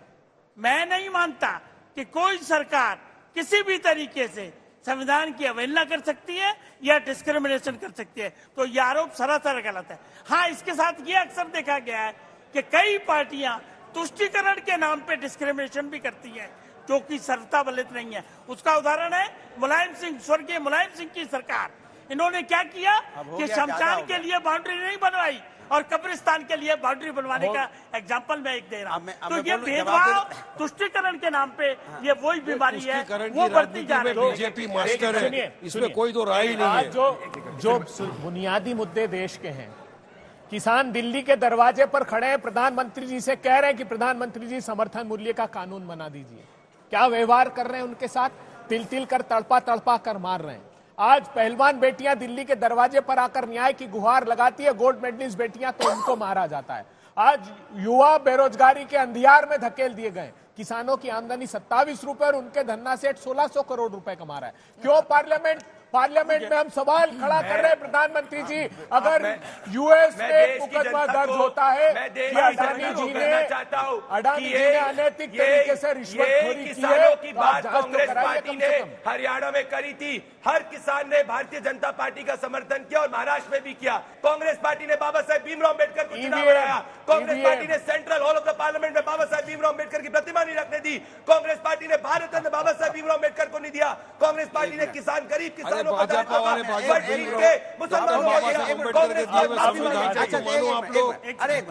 मैं नहीं मानता कि कोई सरकार किसी भी तरीके से संविधान की अवहेलना कर सकती है या डिस्क्रिमिनेशन कर सकती है। तो यह आरोप सरासर गलत है। हाँ, इसके साथ ये अक्सर देखा गया है कि कई पार्टियां तुष्टीकरण के नाम पे डिस्क्रिमिनेशन भी करती हैं, जो कि सर्वता वलित नहीं है। उसका उदाहरण है मुलायम सिंह, स्वर्गीय मुलायम सिंह की सरकार। इन्होंने क्या किया अब हो कि गया, ज्यादा शमशान हो के गया। लिए बाउंड्री नहीं बनवाई और कब्रिस्तान के लिए बाउंड्री बनवाने का एग्जाम्पल मैं एक दे रहा अब हूँ। मैं तो ये बोलूं, भेदभाव तुष्टिकरण के नाम पे ये वही बीमारी है, वो बढ़ती जा रही है। बीजेपी मास्टर सुनिए, है, इसमें कोई तो राय ही नहीं आज है। जो बुनियादी मुद्दे देश के हैं, किसान दिल्ली के दरवाजे पर खड़े हैं, प्रधानमंत्री जी से कह रहे हैं कि प्रधानमंत्री जी समर्थन मूल्य का कानून बना दीजिए। क्या व्यवहार कर रहे हैं उनके साथ? तिल तिल कर तड़पा कर मार रहे हैं। आज पहलवान बेटियां दिल्ली के दरवाजे पर आकर न्याय की गुहार लगाती है, गोल्ड मेडलिस्ट बेटियां, तो उनको मारा जाता है। आज युवा बेरोजगारी के अंधियार में धकेल दिए गए। किसानों की आमदनी 27 रुपए और उनके धन्ना सेठ 1600 करोड़ रुपए कमा रहा है। क्यों पार्लियामेंट में हम सवाल खड़ा कर रहे हैं प्रधानमंत्री जी, अगर यूएस में मुकदमा दर्ज होता है कि अडानी जी ने अनैतिक तरीके से रिश्वतखोरी की है, की तो आप बात जांच तो कांग्रेस कराइए पार्टी कम ने से कम। हरियाणा में करी थी। हर किसान ने भारतीय जनता पार्टी का समर्थन किया और महाराष्ट्र में भी किया। कांग्रेस पार्टी ने बाबा साहेब भीमराव अम्बेडकर को चुनाव लड़ाया। कांग्रेस पार्टी ने central hall of the parliament में बाबा साहेब भीमराव अम्बेडकर की प्रतिमा नहीं रखने दी। कांग्रेस पार्टी ने भारत रत्न बाबा साहेब भीमराव अम्बेडकर को नहीं दिया। कांग्रेस पार्टी ने किसान गरीब किसानों को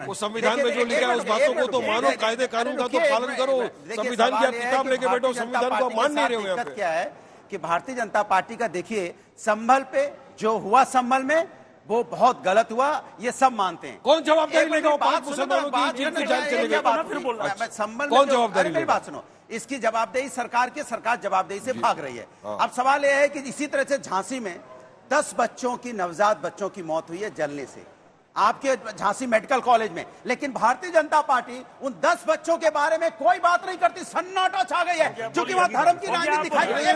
वो संविधान में जो लिखा है उस बातों को तो मानो, कायदे कानून का तो पालन करो। संविधान की आप किताब लेके बैठो, संविधान को आप मान नहीं रहे हो यहाँ पे। क्या है कि भारतीय जनता पार्टी का देखिए, संभल पे जो हुआ संभल में वो बहुत गलत हुआ, ये सब मानते हैं। कौन जवाबदारी लेगा? वो बात 5 सुनो, मुसलमानों बात की जिनकी सुनो, जान चले गई। फिर बोल रहा मैं संभल कौन में जो- जवाबदारी अरे मेरी लेगा? बात सुनो, इसकी जवाबदेही सरकार की, सरकार जवाबदेही से भाग रही है। अब सवाल यह है कि इसी तरह से झांसी में 10 बच्चों की, नवजात बच्चों की मौत हुई है जलने से, आपके झांसी मेडिकल कॉलेज में। लेकिन भारतीय जनता पार्टी उन 10 बच्चों के बारे में कोई बात नहीं करती, सन्नाटा छा गई है, क्योंकि वहां धर्म की राजनीति दिखाई दे रही है,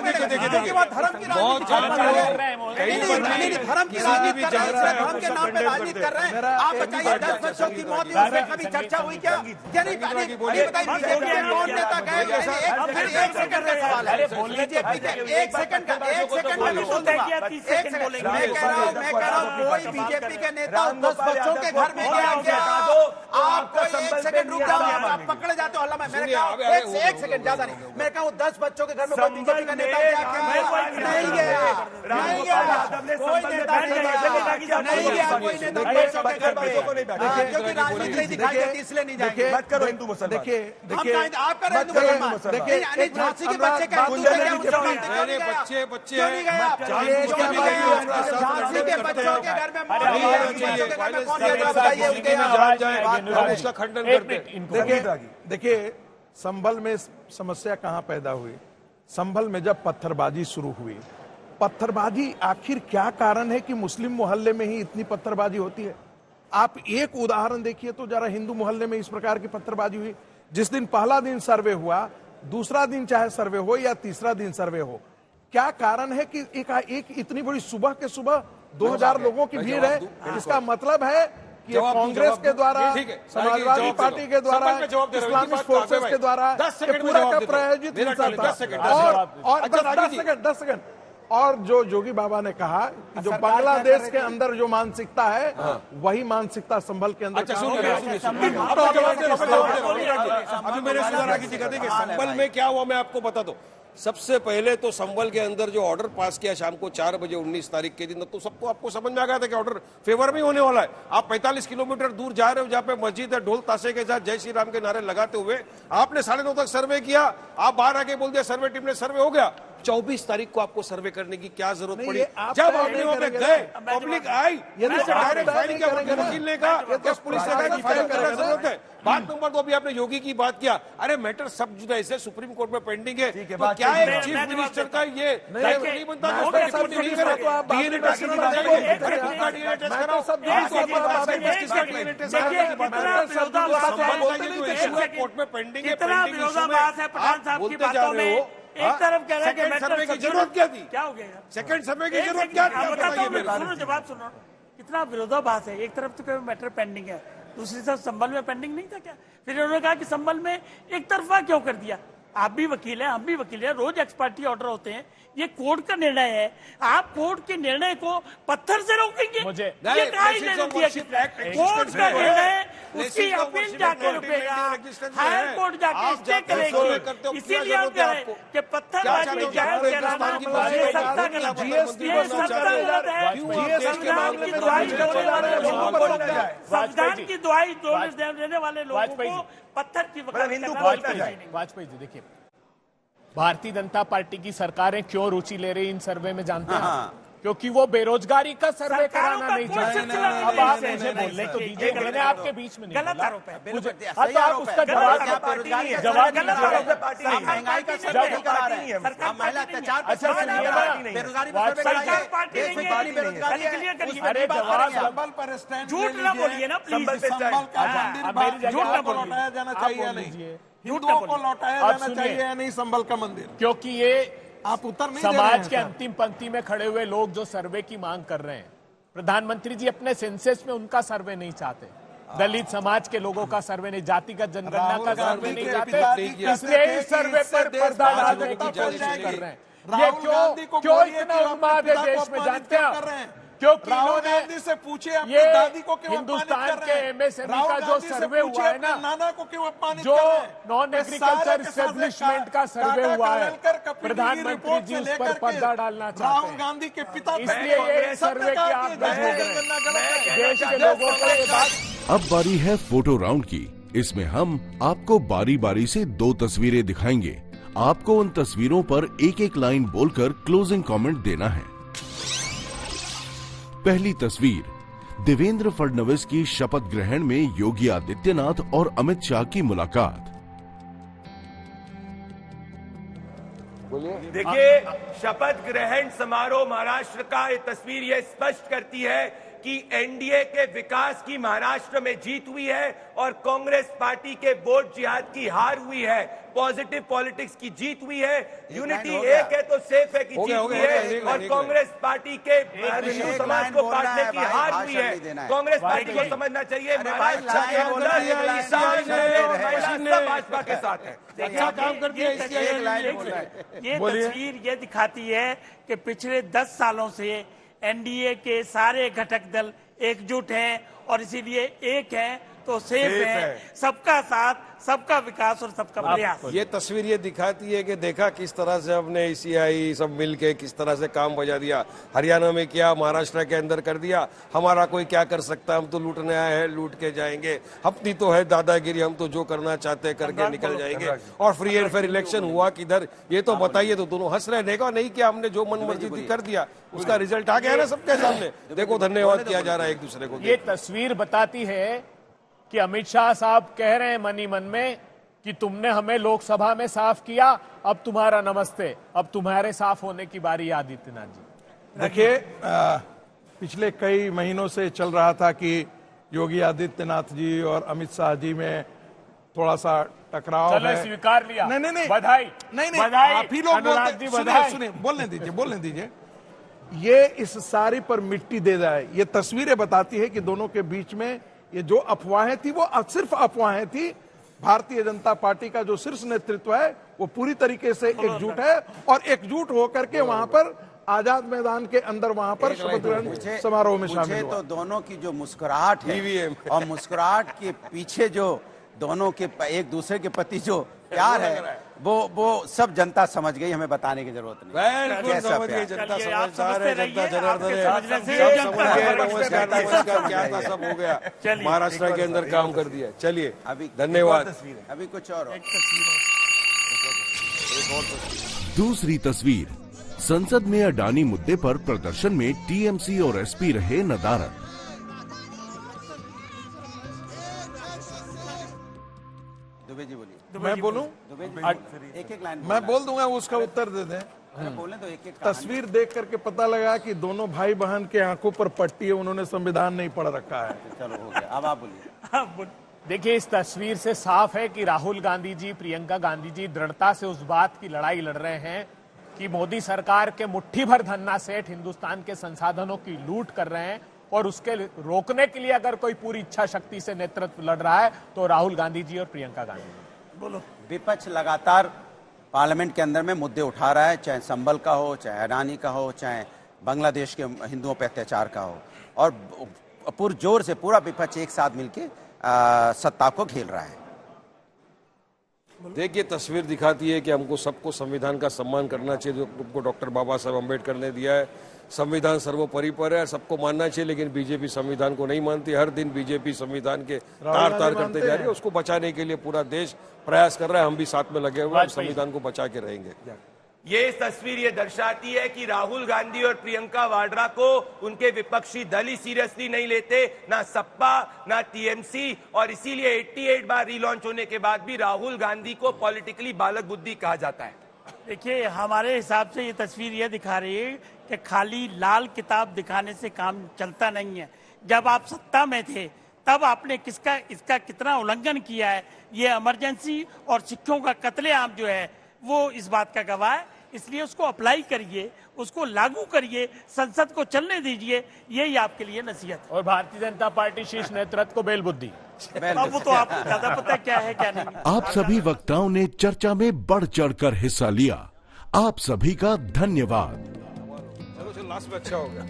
क्योंकि वहां धर्म की राजनीति दिखाई दे रही है। धर्म की राजनीति कर रहे हैं, धर्म के नाम पे राजनीति कर रहे हैं। आप बताइए, 10 बच्चों की मौत हुई, उसमें कभी चर्चा हुई क्या? नहीं बताइए, बीजेपी के कौन नेता गए? एक सेकंड का सवाल है, बीजेपी के एक सेकंड का मैं बोल दूंगा। मैं कह रहा हूं कोई बीजेपी के नेता 10 बच्चों के घर में गया क्या? आप कोई एक सेकंड रुक जाओ, आप पकड़े जाते हो। अल्लाह, मैंने कहा एक सेकंड, ज्यादा नहीं। मैं कहूँ 10 बच्चों के घर में कोई बीजेपी का नेता गया क्या? नहीं गया, नहीं गया, कोई नेता नहीं गया, नहीं गया कोई नेता बच्चों के घर में, क्योंकि राजनीति दिखाई देती इसलिए नहीं जाएंगे। मत करो हिंदू मुसलमान। देखिए आप कर रहे हिंदू मुसलमान, देखिए झांसी के बच्चे का हिंदू बच्चे क्यों नहीं गए आप? झांसी के बच्चों के घर में मौत हुई है, बच्चों के घर में कौन गया बताइए उनके यहाँ। उसका खंडन करते। देखिए संभल में समस्या कहां पैदा हुई? संभल में जब पत्थरबाजी शुरू हुई, पत्थरबाजी आखिर क्या कारण है कि मुस्लिम मोहल्ले में ही इतनी पत्थरबाजी होती है? आप एक उदाहरण देखिए तो जरा, हिंदू मोहल्ले में इस प्रकार की पत्थरबाजी हुई। जिस दिन पहला दिन सर्वे हुआ, दूसरा दिन चाहे सर्वे हो या तीसरा दिन सर्वे हो, क्या कारण है कि एक इतनी बड़ी सुबह के सुबह 2000 लोगों की भीड़ है? इसका मतलब है कि कांग्रेस के द्वारा, समाजवादी पार्टी के द्वारा, इस्लामिक फोर्सेस के द्वारा पूरा का प्रायोजित हिंसा था। 10 सेकंड और जो जोगी बाबा ने कहा कि जो बांग्लादेश के अंदर जो मानसिकता है, वही मानसिकता संभल के अंदर। अभी मेरे सुधारा की दिखा देंगे संभल में क्या हुआ, मैं आपको बता दूं। सबसे पहले तो संभल के अंदर जो ऑर्डर पास किया शाम को 4 बजे 19 तारीख के दिन, तो सबको आपको समझ में आ गया था कि ऑर्डर फेवर में होने वाला है। आप 45 किलोमीटर दूर जा रहे हो, जहां पे मस्जिद है, ढोल ताशे के साथ जय श्री राम के नारे लगाते हुए आपने 9:30 तक सर्वे किया। आप बाहर आके बोल दिया सर्वे टीम ने सर्वे हो गया। 24 तारीख को आपको सर्वे करने की क्या जरूरत पड़ी? जब आपने वहां पे गए, पब्लिक आई, डायरेक्ट फायरिंग किया, वकील ने कहा, पुलिस ने कहा कि फायरिंग करने की जरूरत है। बात नंबर 2, अभी आपने योगी की बात किया। अरे मैटर सब जुदा ऐसे सुप्रीम कोर्ट में पेंडिंग है, तो क्या है चीफ मिनिस्टर का ये दायित्व नहीं बनता? कोर्ट में पेंडिंग है, एक तरफ कह रहे हैं कि सर्वे की जरूरत क्या थी? क्या हो गया? सेकंड सर्वे की जरूरत क्या थी? सुनो, जवाब सुनो। कितना विरोधाभास है। एक तरफ तो कोई मैटर पेंडिंग है, दूसरी तरफ संभल में पेंडिंग नहीं था क्या? फिर उन्होंने कहा कि संभल में एक तरफा क्यों कर दिया? आप भी वकील हैं, हम भी वकील हैं, रोज एक्सपर्टी ऑर्डर होते हैं, ये कोर्ट का निर्णय है। आप कोर्ट के निर्णय को पत्थर से रोकेंगे? मुझे ये कहा ही नहीं होती है। कोर्ट का निर्णय उसकी अपील जाके रुकेगा, हायर कोर्ट जाके स्टे करेगी। इसीलिए हम कह रहे हैं कि पत्थरबाजी जायज कराना ये सत्ता गलत है, ये सत्ता गलत है। संविधान की दुहाई देने वाले लोगों को, संविधान की दुहाई देने वाले लोगों को पत्थर की वाजपेयी जी देखिए, भारतीय जनता पार्टी की सरकारें क्यों रुचि ले रही इन सर्वे में जानते हैं? क्योंकि वो बेरोजगारी का सर्वे कराना नहीं चाहते। अब आप मुझे बोलने तो दीजिए, मैंने आपके बीच में नहीं गलत बोला। आरोप है, तो आप उसका जवाब महंगाई का सर्वे नहीं करा रहे हैं, महिला अत्याचार का सर्वे नहीं करा रहे हैं, बेरोजगारी पर सर्वे कराइए, देश में कितनी बेरोजगारी है, अरे जवाब झूठ ना बोलिए ना प्लीज। झूठ ना लौटाया जाना चाहिए या नहीं, हिंदुओं को लौटाया जाना चाहिए या नहीं संभल का मंदिर? क्योंकि ये आप उत्तर नहीं समाज के अंतिम पंक्ति में खड़े हुए लोग जो सर्वे की मांग कर रहे हैं, प्रधानमंत्री जी अपने सेंसस में उनका सर्वे नहीं चाहते, दलित समाज के लोगों का सर्वे नहीं, जातिगत जनगणना का सर्वे नहीं चाहते, इसलिए इस सर्वे पर पर्दा डालने की कोशिश कर रहे हैं। ये क्यों इतना उन्माद है देश में जानते हैं? क्योंकि इन्होंने से पूछे अपनी ये दादी को क्यों हिंदुस्तान के एमएसएमई का जो सर्वे हुआ है ना, नाना को क्यों अपमानित जो कर रहे हैं? नॉन एग्रीकल्चर एस्टेब्लिशमेंट का सर्वे हुआ है, प्रधानमंत्री जी उस पर पर्दा डालना चाहते राहुल हैं। गांधी के पिता इसलिए ये सर्वे की आप देश के लोगों को ये बात। अब बारी है फोटो राउंड की। इसमें हम आपको बारी बारी से 2 तस्वीरें दिखाएंगे। आपको उन तस्वीरों पर एक एक लाइन बोलकर क्लोजिंग कमेंट देना है। पहली तस्वीर, देवेंद्र फडणवीस की शपथ ग्रहण में योगी आदित्यनाथ और अमित शाह की मुलाकात। देखिए, शपथ ग्रहण समारोह महाराष्ट्र का ये तस्वीर ये स्पष्ट करती है कि एनडीए के विकास की महाराष्ट्र में जीत हुई है और कांग्रेस पार्टी के वोट जिहाद की हार हुई है। पॉजिटिव पॉलिटिक्स की जीत हुई है, यूनिटी एक है तो सेफ है की जीत हुई है, और कांग्रेस पार्टी के हिंदू समाज को बांटने की हार हुई है। कांग्रेस पार्टी को समझना चाहिए भाजपा के साथ है, अच्छा काम करती है। ये तस्वीर ये दिखाती है कि पिछले 10 सालों से एनडीए के सारे घटक दल एकजुट हैं और इसीलिए एक है तो सेफ है, सबका साथ, सबका विकास और सबका प्रयास। ये तस्वीर ये दिखाती है कि देखा किस तरह से हमने ईसीआई सब मिलके किस तरह से काम बजा दिया, हरियाणा में किया, महाराष्ट्र के अंदर कर दिया। हमारा कोई क्या कर सकता है, हम तो लूटने आए हैं, लूट के जाएंगे। अपनी तो है दादागिरी, हम तो जो करना चाहते हैं करके निकल जाएंगे। और फ्री एंड फेयर इलेक्शन हुआ किधर, ये तो बताइए। तो दोनों हंस रहे, देखो नहीं किया हमने, जो मन मर्जी कर दिया, उसका रिजल्ट आ गया ना सबके सामने। देखो धन्यवाद किया जा रहा है एक दूसरे को। ये तस्वीर बताती है कि अमित शाह साहब कह रहे हैं मन ही मन में कि तुमने हमें लोकसभा में साफ किया, अब तुम्हारा नमस्ते, अब तुम्हारे साफ होने की बारी है आदित्यनाथ जी। देखिए, पिछले कई महीनों से चल रहा था कि योगी आदित्यनाथ जी और अमित शाह जी में थोड़ा सा टकराव है। स्वीकार लिया, नहीं बधाई नहीं, बधाई, आप ही लोग सुनिए, बोलने दीजिए। ये इस सारी पर मिट्टी दे जाए। ये तस्वीरें बताती है कि दोनों के बीच में ये जो अफवाहें थी वो सिर्फ अफवाहें थी। भारतीय जनता पार्टी का जो शीर्ष नेतृत्व है वो पूरी तरीके से एकजुट है और एकजुट होकर के वहां पर आजाद मैदान के अंदर वहां पर शपथ ग्रहण समारोह में शामिल हुआ। तो दोनों की जो मुस्कुराहट है और मुस्कुराहट के पीछे जो दोनों के एक दूसरे के प्रति जो प्यार है वो सब जनता समझ गई, हमें बताने की जरूरत नहीं। बिल्कुल समझ गई जनता, समझदार है जनता, जनार्दन है, सब समझ गए। नमस्कार क्या था, सब हो गया, महाराष्ट्र के अंदर काम कर दिया। चलिए अभी धन्यवाद। अभी कुछ और दूसरी तस्वीर, संसद में अडानी मुद्दे पर प्रदर्शन में टीएमसी और एसपी रहे नदारद। दुबे जी बोलिए। मैं बोलूं? एक लाइन मैं बोल दूंगा, उसका उत्तर दे दें। बोले तो एक तस्वीर देख करके पता लगा कि दोनों भाई बहन के आंखों पर पट्टी है, उन्होंने संविधान नहीं पढ़ रखा है। चलो हो गया, अब आप बोलिए। देखिए, इस तस्वीर से साफ है कि राहुल गांधी जी, प्रियंका गांधी जी दृढ़ता से उस बात की लड़ाई लड़ रहे हैं कि मोदी सरकार के मुट्ठी भर धन्ना सेठ हिंदुस्तान के संसाधनों की लूट कर रहे हैं और उसके रोकने के लिए अगर कोई पूरी इच्छा शक्ति से नेतृत्व लड़ रहा है तो राहुल गांधी जी और प्रियंका गांधी जी। बोलो। विपक्ष लगातार पार्लियामेंट के अंदर में मुद्दे उठा रहा है, चाहे संबल का हो, चाहे अडानी का हो, चाहे बांग्लादेश के हिंदुओं पर अत्याचार का हो, और पुरजोर से पूरा विपक्ष एक साथ मिलकर सत्ता को खेल रहा है। देखिए, तस्वीर दिखाती है कि हमको सबको संविधान का सम्मान करना चाहिए जो हमको डॉक्टर बाबा साहब अम्बेडकर ने दिया है। संविधान सर्वोपरि पर है, सबको मानना चाहिए, लेकिन बीजेपी संविधान को नहीं मानती। हर दिन बीजेपी संविधान के तार तार करते जा रही है। उसको बचाने के लिए पूरा देश प्रयास कर रहा है, हम भी साथ में लगे हुए हैं, संविधान को बचा के रहेंगे। ये तस्वीर ये दर्शाती है कि राहुल गांधी और प्रियंका वाड्रा को उनके विपक्षी दल ही सीरियसली नहीं लेते, ना सपा ना टीएमसी, और इसीलिए 88 बार रीलॉन्च होने के बाद भी राहुल गांधी को पॉलिटिकली बालक बुद्धि कहा जाता है। देखिए, हमारे हिसाब से ये तस्वीर ये दिखा रही है कि खाली लाल किताब दिखाने से काम चलता नहीं है। जब आप सत्ता में थे तब आपने इसका कितना उल्लंघन किया है, ये इमरजेंसी और सिखों का कत्लेआम जो है वो इस बात का गवाह है। इसलिए उसको अप्लाई करिए, उसको लागू करिए, संसद को चलने दीजिए, यही आपके लिए नसीहत है। और भारतीय जनता पार्टी शीर्ष नेतृत्व को बेल बुद्धि। अब वो तो आपको ज्यादा पता है क्या है क्या नहीं। आप सभी वक्ताओं ने चर्चा में बढ़ चढ़कर हिस्सा लिया। आप सभी का धन्यवाद। चलो चलो, लास्ट में अच्छा हो गया।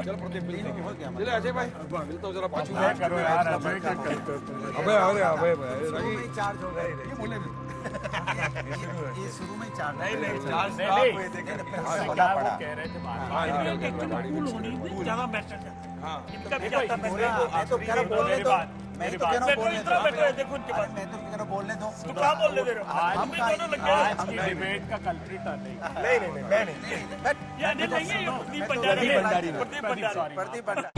चलो प्रदीप, मिलते हैं। चलो अजय भाई, मिलता हूँ जरा पाछू। अबे चार्ज हो गए ये शुरू में चार्ज नहीं हुए थे, कह रहे थे ज्यादा मैटर इनका भी जाता है। मैं तो कह रहा बोलने दो, मैं तो कह रहा बोलने दो, देखो उनके पास मैं तो कह रहा बोलने दो। तो क्या बोलने दे रहे हो? हम भी दोनों लग गए। आज की डिबेट का कल्प्रिट नहीं मैं नहीं। ये नहीं है, ये प्रदीप भंडारी। प्रदीप भंडारी।